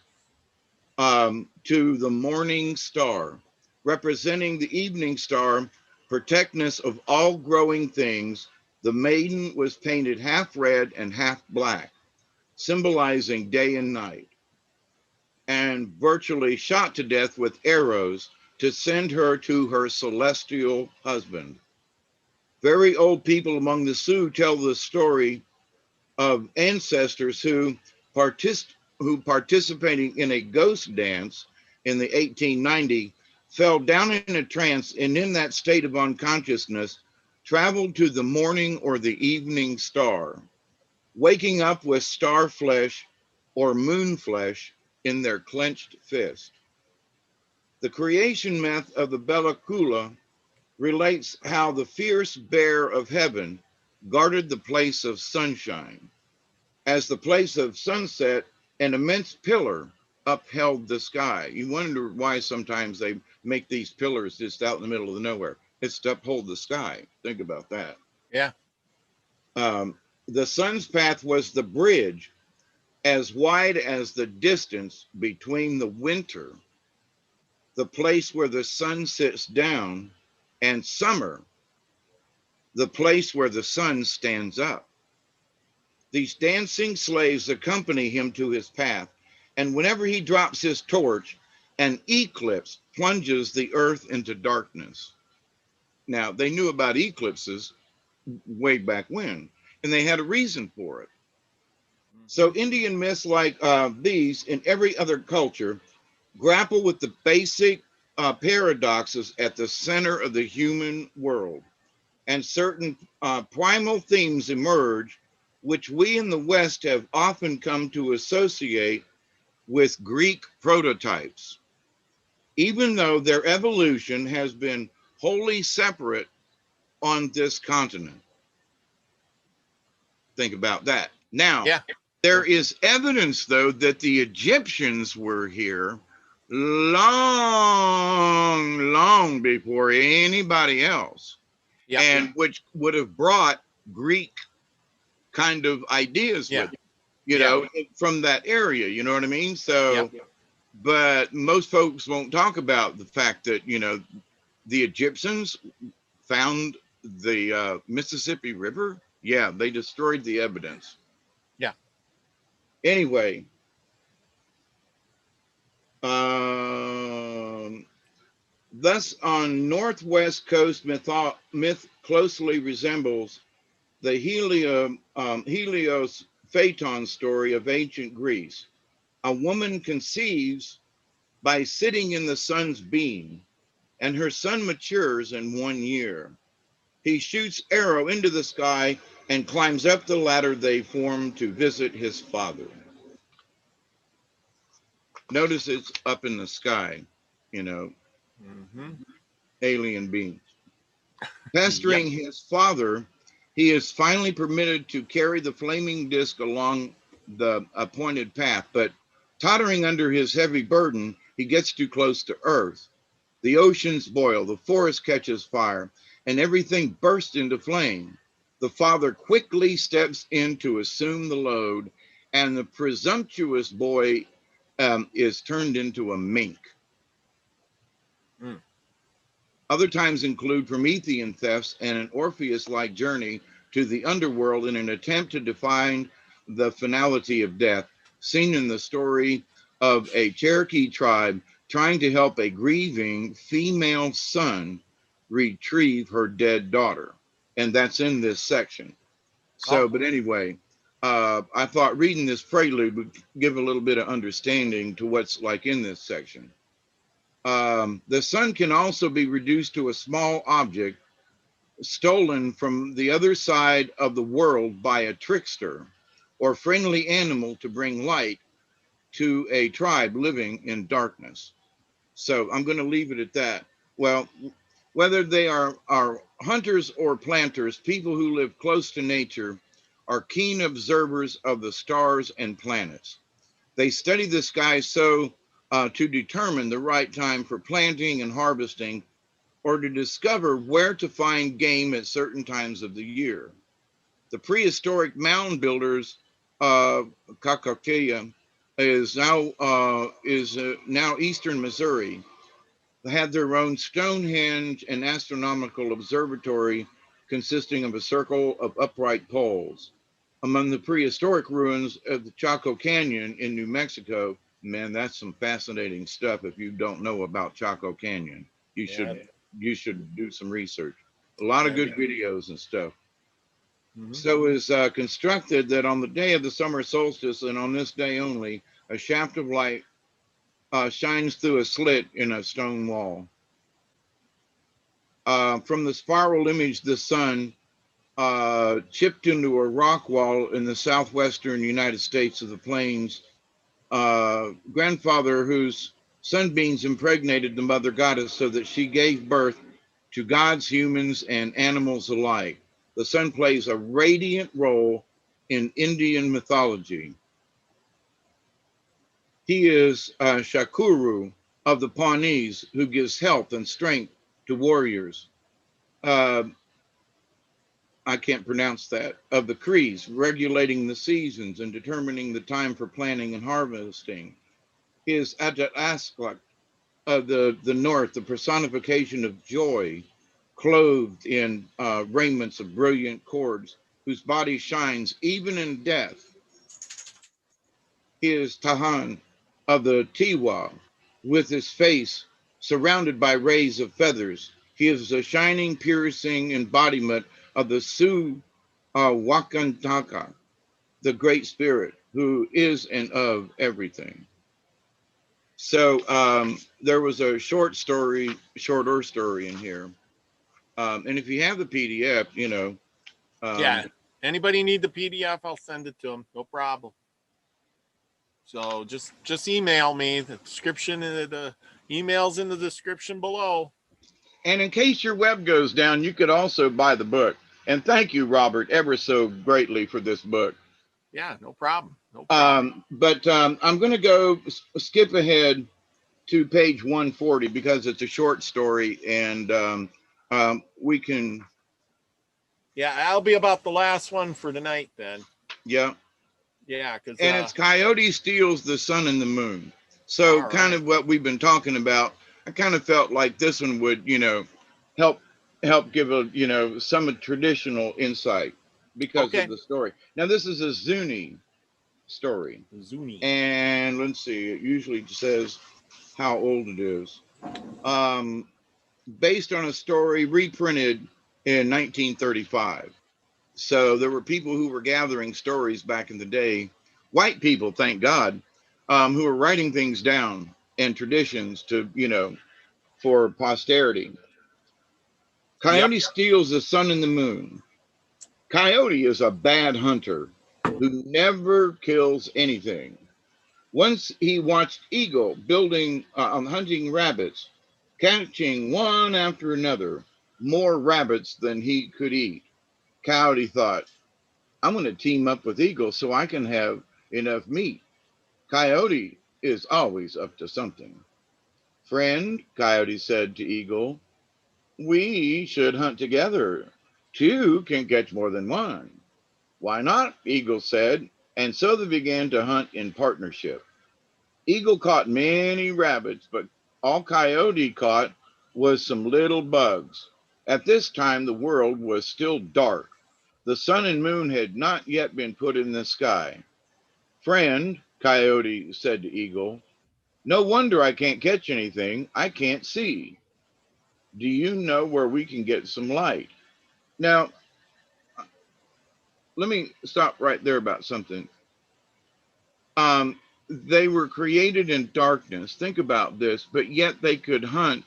to the morning star, representing the evening star, protectress of all growing things. The maiden was painted half red and half black, symbolizing day and night, and virtually shot to death with arrows to send her to her celestial husband. Very old people among the Sioux tell the story of ancestors who participating in a ghost dance in the 1890 fell down in a trance, and in that state of unconsciousness traveled to the morning or the evening star, waking up with star flesh or moon flesh in their clenched fist. The creation myth of the Bella Coola relates how the fierce bear of heaven guarded the place of sunshine. As the place of sunset, an immense pillar upheld the sky. You wonder why sometimes they make these pillars just out in the middle of the nowhere. It's to uphold the sky. Think about that. Yeah. The sun's path was the bridge, as wide as the distance between the winter, the place where the sun sits down, and summer, the place where the sun stands up. These dancing slaves accompany him to his path, and whenever he drops his torch, an eclipse plunges the earth into darkness. Now, they knew about eclipses way back when, and they had a reason for it. So Indian myths like these in every other culture grapple with the basic paradoxes at the center of the human world, and certain primal themes emerge, which we in the West have often come to associate with Greek prototypes, even though their evolution has been wholly separate on this continent. Think about that. Now, Yeah. there is evidence, though, that the Egyptians were here long, long before anybody else, Yeah. and which would have brought Greek kind of ideas Yeah. with it, you Yeah. know, from that area, you know what I mean? So, Yeah. but most folks won't talk about the fact that, you know, the Egyptians found the Mississippi River. Yeah, they destroyed the evidence. Yeah. Anyway, um, thus on Northwest Coast myth closely resembles the Helios Phaeton story of ancient Greece. A woman conceives by sitting in the sun's beam, and her son matures in 1 year. He shoots arrow into the sky and climbs up the ladder they form to visit his father. Notice it's up in the sky, you know, Mm-hmm. alien beings. Yep. Pestering his father, he is finally permitted to carry the flaming disc along the appointed path, but tottering under his heavy burden, he gets too close to Earth. The oceans boil, the forest catches fire, and everything bursts into flame. The father quickly steps in to assume the load, and the presumptuous boy is turned into a mink. Mm. Other times include Promethean thefts and an Orpheus-like journey to the underworld in an attempt to define the finality of death, seen in the story of a Cherokee tribe trying to help a grieving female son retrieve her dead daughter. And that's in this section. So, Oh. but anyway, I thought reading this prelude would give a little bit of understanding to what's like in this section. The sun can also be reduced to a small object stolen from the other side of the world by a trickster or friendly animal to bring light to a tribe living in darkness. So I'm going to leave it at that. Well, Whether they are hunters or planters, people who live close to nature are keen observers of the stars and planets. They study the sky so to determine the right time for planting and harvesting, or to discover where to find game at certain times of the year. The prehistoric mound builders, Kakakea, is now eastern Missouri. They had their own Stonehenge and astronomical observatory consisting of a circle of upright poles. Among the prehistoric ruins of the Chaco Canyon in New Mexico, man, that's some fascinating stuff. If you don't know about Chaco Canyon, you Yeah. should do some research. A lot of good videos and stuff. Mhm. So it is constructed that on the day of the summer solstice, and on this day only, a shaft of light shines through a slit in a stone wall. From the spiral image, the sun chipped into a rock wall in the southwestern United States of the plains. Grandfather, whose sunbeams impregnated the mother goddess so that she gave birth to gods, humans, and animals alike. The sun plays a radiant role in Indian mythology. He is Shakuru of the Pawnees, who gives health and strength to warriors. Uh, I can't pronounce that. Of the Crees, regulating the seasons and determining the time for planting and harvesting. He is Atlaskak of the north, the personification of joy, clothed in raiments of brilliant cords, whose body shines even in death. He is Tahan of the Tiwa, with his face surrounded by rays of feathers. He is a shining, piercing embodiment of the Su Wakantaka, the Great Spirit, who is and of everything. So there was a shorter story in here. And if you have the PDF, Yeah. Anybody need the PDF? I'll send it to them. No problem. So just email me. The description, the emails in the description below. and in case your web goes down, you could also buy the book. And thank you, Robert, ever so greatly for this book. Yeah, no problem. No problem. But I'm going to go skip ahead to page 140 because it's a short story, and we can. Yeah, I'll be about the last one for tonight then. Yeah. Yeah, because And it's Coyote Steals the Sun and the Moon. So kind of what we've been talking about. I kind of felt like this one would, help give a, some traditional insight because of the story. Now this is a Zuni story. Zuni. And let's see, it usually says how old it is. Based on a story reprinted in 1935. So there were people who were gathering stories back in the day, white people, thank God, who were writing things down and traditions to, for posterity. Coyote steals the sun and the moon. Coyote is a bad hunter who never kills anything. Once he watched Eagle hunting rabbits, catching one after another, more rabbits than he could eat. Coyote thought, I'm going to team up with Eagle so I can have enough meat. Coyote is always up to something. Friend, Coyote said to Eagle, we should hunt together. Two can catch more than one. Why not? Eagle said, and so they began to hunt in partnership. Eagle caught many rabbits, but all Coyote caught was some little bugs. At this time, the world was still dark. The sun and moon had not yet been put in the sky. Friend, Coyote said to Eagle, no wonder I can't catch anything. I can't see. Do you know where we can get some light? Now, let me stop right there about something. They were created in darkness. Think about this, but yet they could hunt.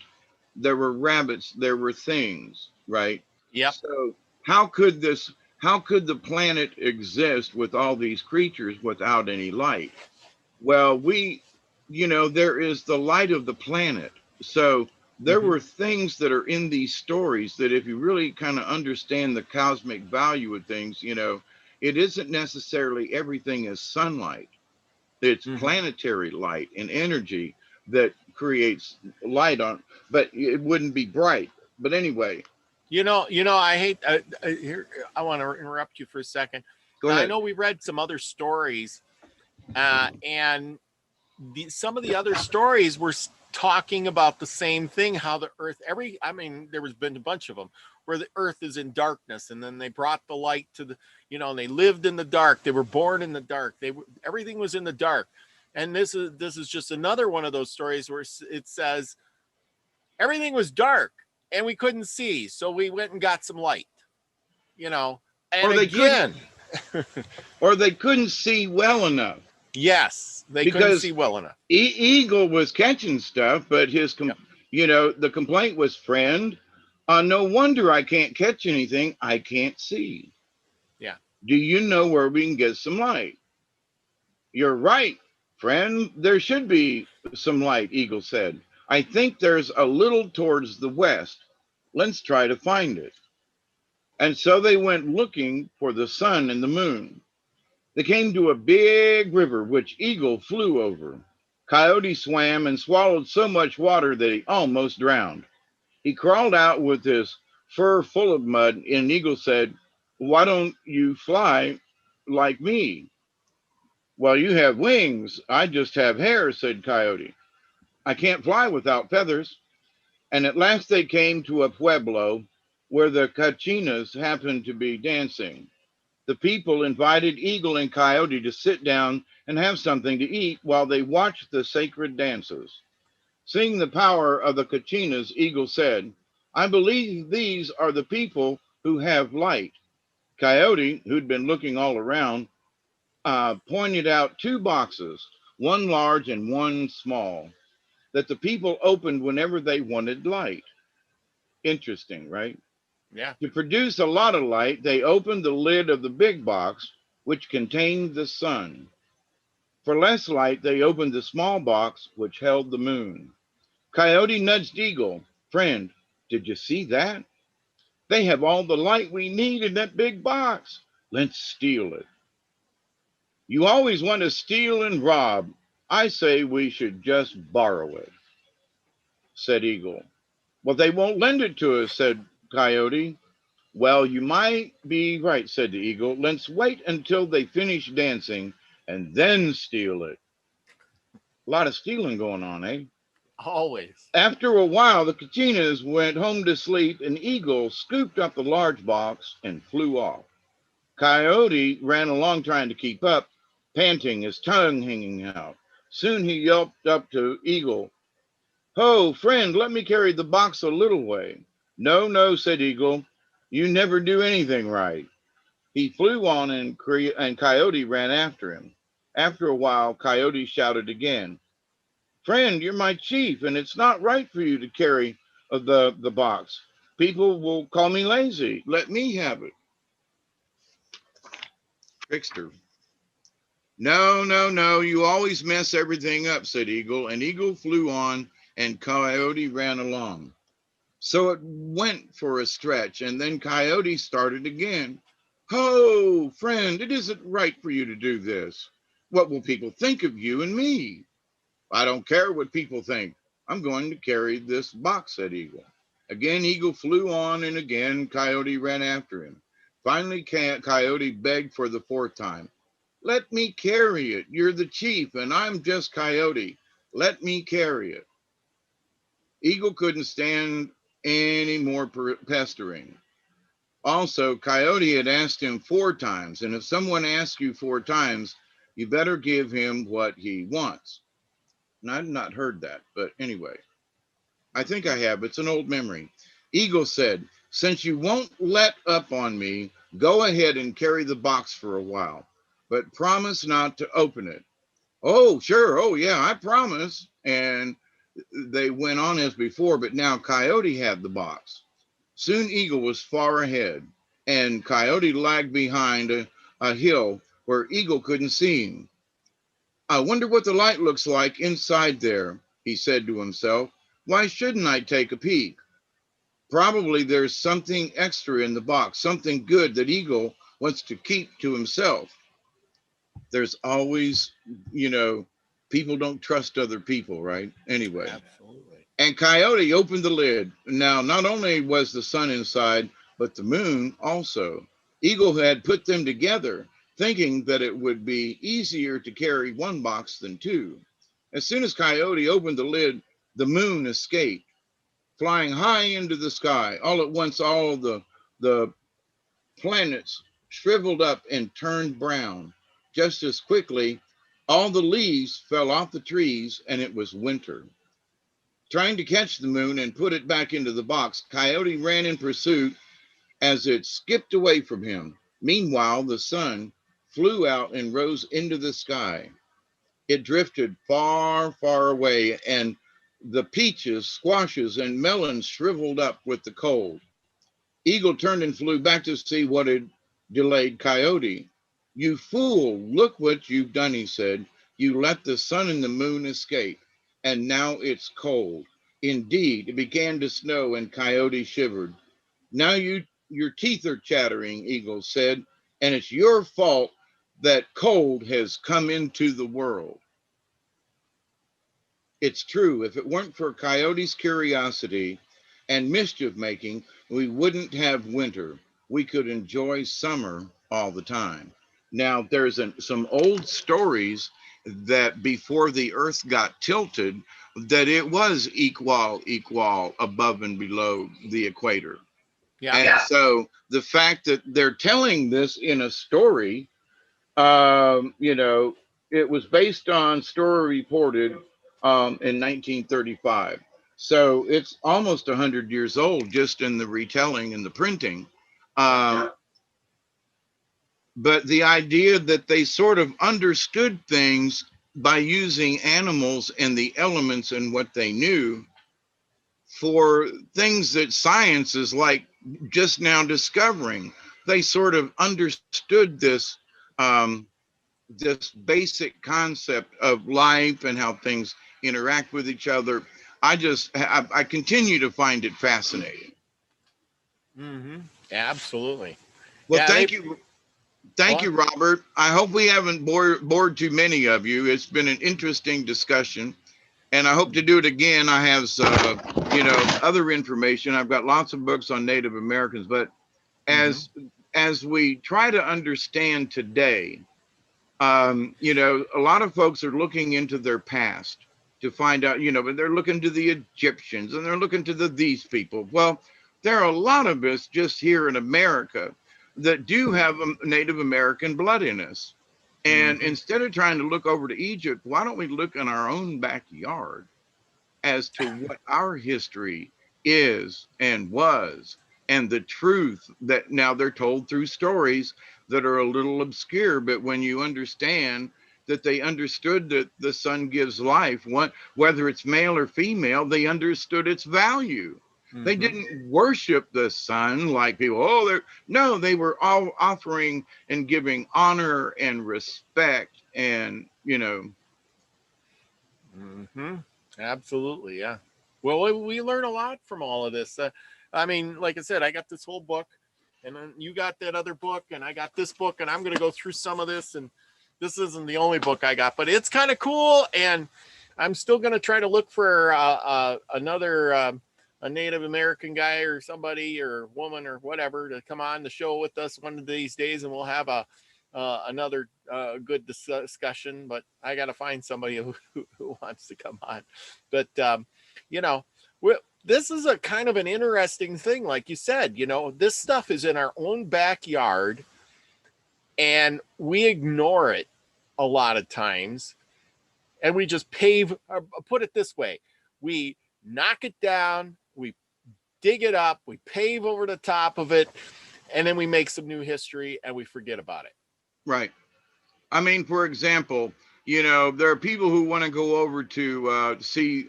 There were rabbits, there were things, right? Yep. So how could the planet exist with all these creatures without any light? Well, there is the light of the planet. So there were things that are in these stories that if you really kind of understand the cosmic value of things, you know, it isn't necessarily everything is sunlight. It's planetary light and energy that creates light on, but it wouldn't be bright. But anyway, You know, I hate here. I want to interrupt you for a second. go Now, I ahead. know we read some other stories, and some of the other stories were talking about the same thing. How the Earth, I mean, there was been a bunch of them where the Earth is in darkness, and then they brought the light to the, you know, and they lived in the dark. They were born in the dark. Everything was in the dark, and this is just another one of those stories where it says everything was dark and we couldn't see, so we went and got some light, you know. And Or they again, or they couldn't see well enough. yes, they couldn't see well enough. Eagle was catching stuff, but you know, the complaint was, friend, no wonder I can't catch anything. I can't see. Yeah. Do you know where we can get some light? You're right, friend. There should be some light, Eagle said. I think there's a little towards the west. Let's try to find it. And so they went looking for the sun and the moon. They came to a big river, which Eagle flew over. Coyote swam and swallowed so much water that he almost drowned. He crawled out with his fur full of mud, and Eagle said, why don't you fly like me? Well, you have wings. I just have hair, said Coyote. I can't fly without feathers. And at last they came to a pueblo where the cachinas happened to be dancing. The people invited Eagle and Coyote to sit down and have something to eat while they watched the sacred dances. Seeing the power of the cachinas, Eagle said, I believe these are the people who have light. Coyote, who'd been looking all around, pointed out two boxes, one large and one small, that the people opened whenever they wanted light. Interesting, right? Yeah. To produce a lot of light, they opened the lid of the big box, which contained the sun. For less light, they opened the small box, which held the moon. Coyote nudged Eagle. Friend, did you see that? They have all the light we need in that big box. Let's steal it. You always want to steal and rob. I say we should just borrow it, said Eagle. Well, they won't lend it to us, said Coyote. Well, you might be right, said the Eagle. Let's wait until they finish dancing and then steal it. A lot of stealing going on, eh? Always. After a while, the cachinas went home to sleep, and Eagle scooped up the large box and flew off. Coyote ran along trying to keep up, panting, his tongue hanging out. Soon he yelped up to Eagle, Ho, friend, let me carry the box a little way. No, no, said Eagle. You never do anything right. He flew on, and Coyote ran after him. After a while, Coyote shouted again, Friend, you're my chief, and it's not right for you to carry the box. People will call me lazy. Let me have it. Trickster. No, no, no, you always mess everything up, said Eagle, and Eagle flew on, and Coyote ran along. So it went for a stretch, and then Coyote started again. Ho, friend, it isn't right for you to do this. What will people think of you and me? I don't care what people think. I'm going to carry this box, said Eagle. Again, Eagle flew on, and again, Coyote ran after him. Finally, Coyote begged for the fourth time. Let me carry it. You're the chief, and I'm just Coyote. Let me carry it. Eagle couldn't stand any more pestering. Also, Coyote had asked him 4 times, and if someone asks you 4 times, you better give him what he wants. And I've not heard that, but anyway, I think I have. It's an old memory. Eagle said, since you won't let up on me, go ahead and carry the box for a while, but promise not to open it. Oh, sure. Oh, yeah, I promise. And they went on as before, but now Coyote had the box. Soon Eagle was far ahead, and Coyote lagged behind a hill where Eagle couldn't see him. I wonder what the light looks like inside there, he said to himself. Why shouldn't I take a peek? Probably there's something extra in the box, something good that Eagle wants to keep to himself. There's always, you know, people don't trust other people, right? Anyway. Absolutely. And Coyote opened the lid. Now, not only was the sun inside, but the moon also. Eagle had put them together, thinking that it would be easier to carry one box than two. As soon as Coyote opened the lid, the moon escaped, flying high into the sky. All at once, all the planets shriveled up and turned brown. Just as quickly, all the leaves fell off the trees, and it was winter. Trying to catch the moon and put it back into the box, Coyote ran in pursuit as it skipped away from him. Meanwhile, the sun flew out and rose into the sky. It drifted far, far away, and the peaches, squashes, and melons shriveled up with the cold. Eagle turned and flew back to see what had delayed Coyote. You fool, look what you've done, he said. You let the sun and the moon escape, and now it's cold. Indeed, it began to snow, and Coyote shivered. Now your teeth are chattering, Eagle said, and it's your fault that cold has come into the world. It's true. If it weren't for Coyote's curiosity and mischief making, we wouldn't have winter. We could enjoy summer all the time. Now, there's some old stories that before the earth got tilted, that it was equal above and below the equator. Yeah. And so the fact that they're telling this in a story, you know, it was based on story reported in 1935. So it's almost 100 years old just in the retelling and the printing. Um, but the idea that they sort of understood things by using animals and the elements and what they knew for things that science is like just now discovering. They sort of understood this this basic concept of life and how things interact with each other. I continue to find it fascinating. Mm-hmm. Absolutely. Well, Yeah. thank you. Thank you, Robert. I hope we haven't bored too many of you. It's been an interesting discussion, and I hope to do it again. I have, you know, other information. I've got lots of books on Native Americans, but as we try to understand today, you know, a lot of folks are looking into their past to find out, you know, but they're looking to the Egyptians and they're looking to these people. Well, there are a lot of us just here in America that do have a Native American blood in us. And instead of trying to look over to Egypt, why don't we look in our own backyard as to what our history is and was, and the truth that now they're told through stories that are a little obscure, but when you understand that they understood that the sun gives life, whether it's male or female, they understood its value. They didn't worship the sun like people. No, they were all offering and giving honor and respect, and you know. Absolutely. Yeah. Well, we learn a lot from all of this. I mean, like I said, I got this whole book, and then you got that other book, and I got this book, and I'm going to go through some of this. And this isn't the only book I got, but it's kind of cool. And I'm still going to try to look for another a Native American guy or somebody or woman or whatever to come on the show with us one of these days, and we'll have another good discussion. But I got to find somebody who wants to come on. But you know, this is a kind of an interesting thing. Like you said, you know, this stuff is in our own backyard and we ignore it a lot of times, and we just put it this way, we knock it down, we dig it up, we pave over the top of it, and then we make some new history and we forget about it. Right. I mean, for example, you know, there are people who want to go over to see,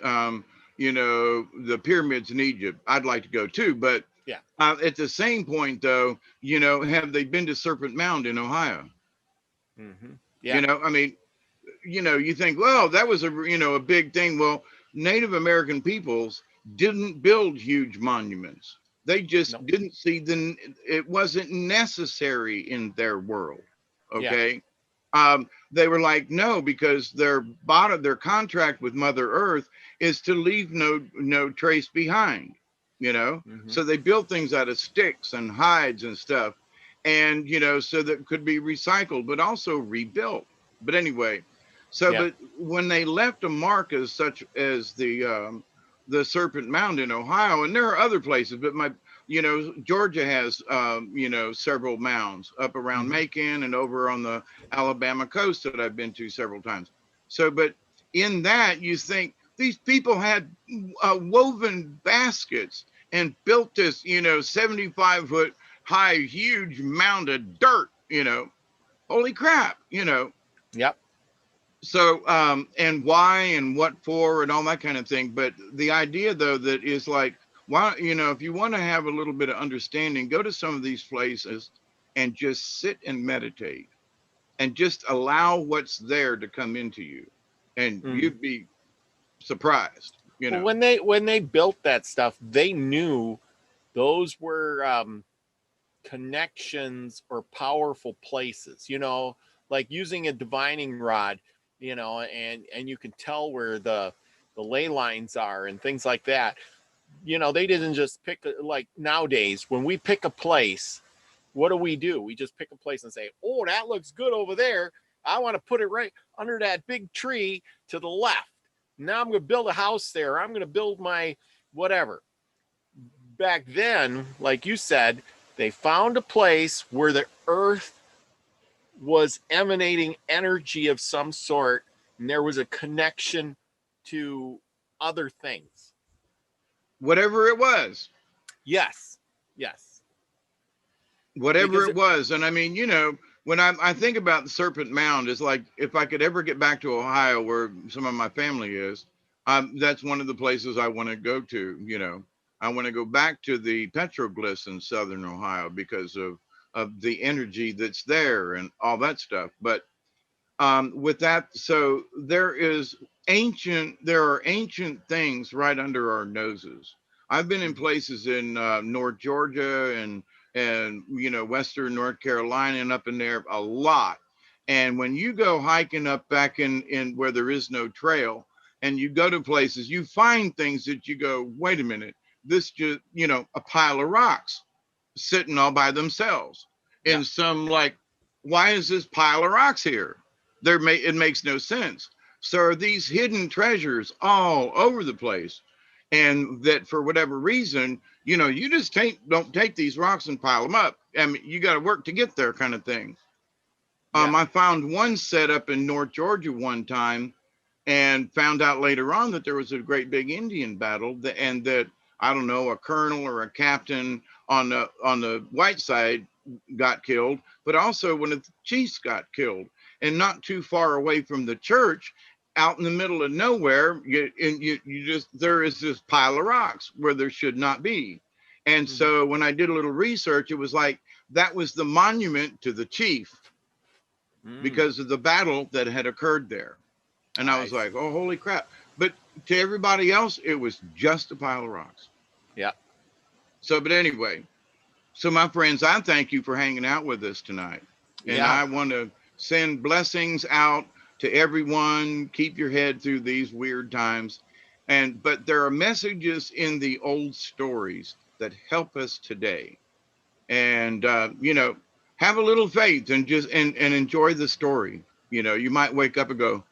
you know, the pyramids in Egypt. I'd like to go too, but yeah. At the same point, though, you know, have they been to Serpent Mound in Ohio? Yeah. You know, I mean, you know, you think, well, that was a big thing. Well, Native American peoples didn't build huge monuments. They just No. didn't see it wasn't necessary in their world. Yeah. Okay. They were like, no, because their contract with Mother Earth is to leave no trace behind, you know. Hmm. So they built things out of sticks and hides and stuff, and so that could be recycled, but also rebuilt. But anyway, so Yeah. but when they left a mark as such as the Serpent Mound in Ohio, and there are other places, but Georgia has several mounds up around Hmm. Macon and over on the Alabama coast that I've been to several times. So, but in that, you think these people had woven baskets and built this 75-foot high, huge mound of dirt. Holy crap. Yep. So and why and what for and all that kind of thing. But the idea though that is like, why, if you want to have a little bit of understanding, go to some of these places and just sit and meditate and just allow what's there to come into you, and Mm. you'd be surprised. Well, when they built that stuff, they knew those were connections or powerful places, like using a divining rod, and you can tell where the ley lines are and things like that. They didn't just pick like nowadays when we pick a place, what do? We just pick a place and say, oh, that looks good over there. I want to put it right under that big tree to the left. Now I'm going to build a house there. I'm going to build my whatever. Back then, like you said, they found a place where the earth was emanating energy of some sort, and there was a connection to other things. Whatever it was. Yes. Yes. Whatever Because it was. And I mean, when I think about the Serpent Mound, it's like if I could ever get back to Ohio where some of my family is, that's one of the places I want to go to. I want to go back to the petroglyphs in southern Ohio because of the energy that's there and all that stuff. But with that, so there are ancient things right under our noses. I've been in places in North Georgia and Western North Carolina and up in there a lot. And when you go hiking up back in where there is no trail, and you go to places, you find things that you go, wait a minute, this just a pile of rocks sitting all by themselves. yeah. And some like, why is this pile of rocks here? It makes no sense. So are these hidden treasures all over the place, and that for whatever reason, you just don't take these rocks and pile them up. I mean, you got to work to get there, kind of thing. Yeah. I found one set up in North Georgia one time, and found out later on that there was a great big Indian battle, and that I don't know, a colonel or a captain on the white side got killed, but also one of the chiefs got killed. And not too far away from the church, out in the middle of nowhere, there is this pile of rocks where there should not be. And Mm-hmm. so when I did a little research, it was like that was the monument to the chief because of the battle that had occurred there. And I was like, oh, holy crap. But to everybody else, it was just a pile of rocks. Yeah. So, but anyway, so my friends, I thank you for hanging out with us tonight. And Yeah. I want to send blessings out to everyone. Keep your head through these weird times. But there are messages in the old stories that help us today. And, have a little faith and just and enjoy the story. You might wake up and go,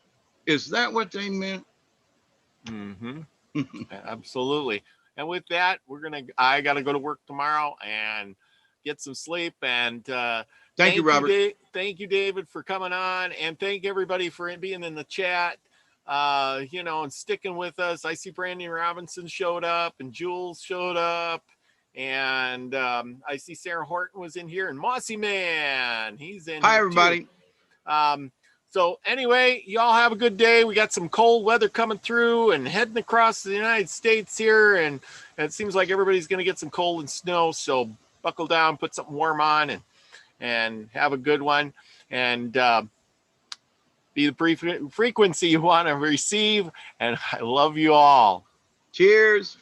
is that what they meant? Mm-hmm. Absolutely. And with that, I got to go to work tomorrow and get some sleep. And Thank you, Robert. Thank you, David, for coming on. And thank everybody for being in the chat, and sticking with us. I see Brandon Robinson showed up and Jules showed up. And I see Sarah Horton was in here, and Mossy Man, he's in. Hi, here everybody. Too. So anyway, y'all have a good day. We got some cold weather coming through and heading across the United States here. And it seems like everybody's going to get some cold and snow. So buckle down, put something warm on, and have a good one. And be the frequency you want to receive. And I love you all. Cheers.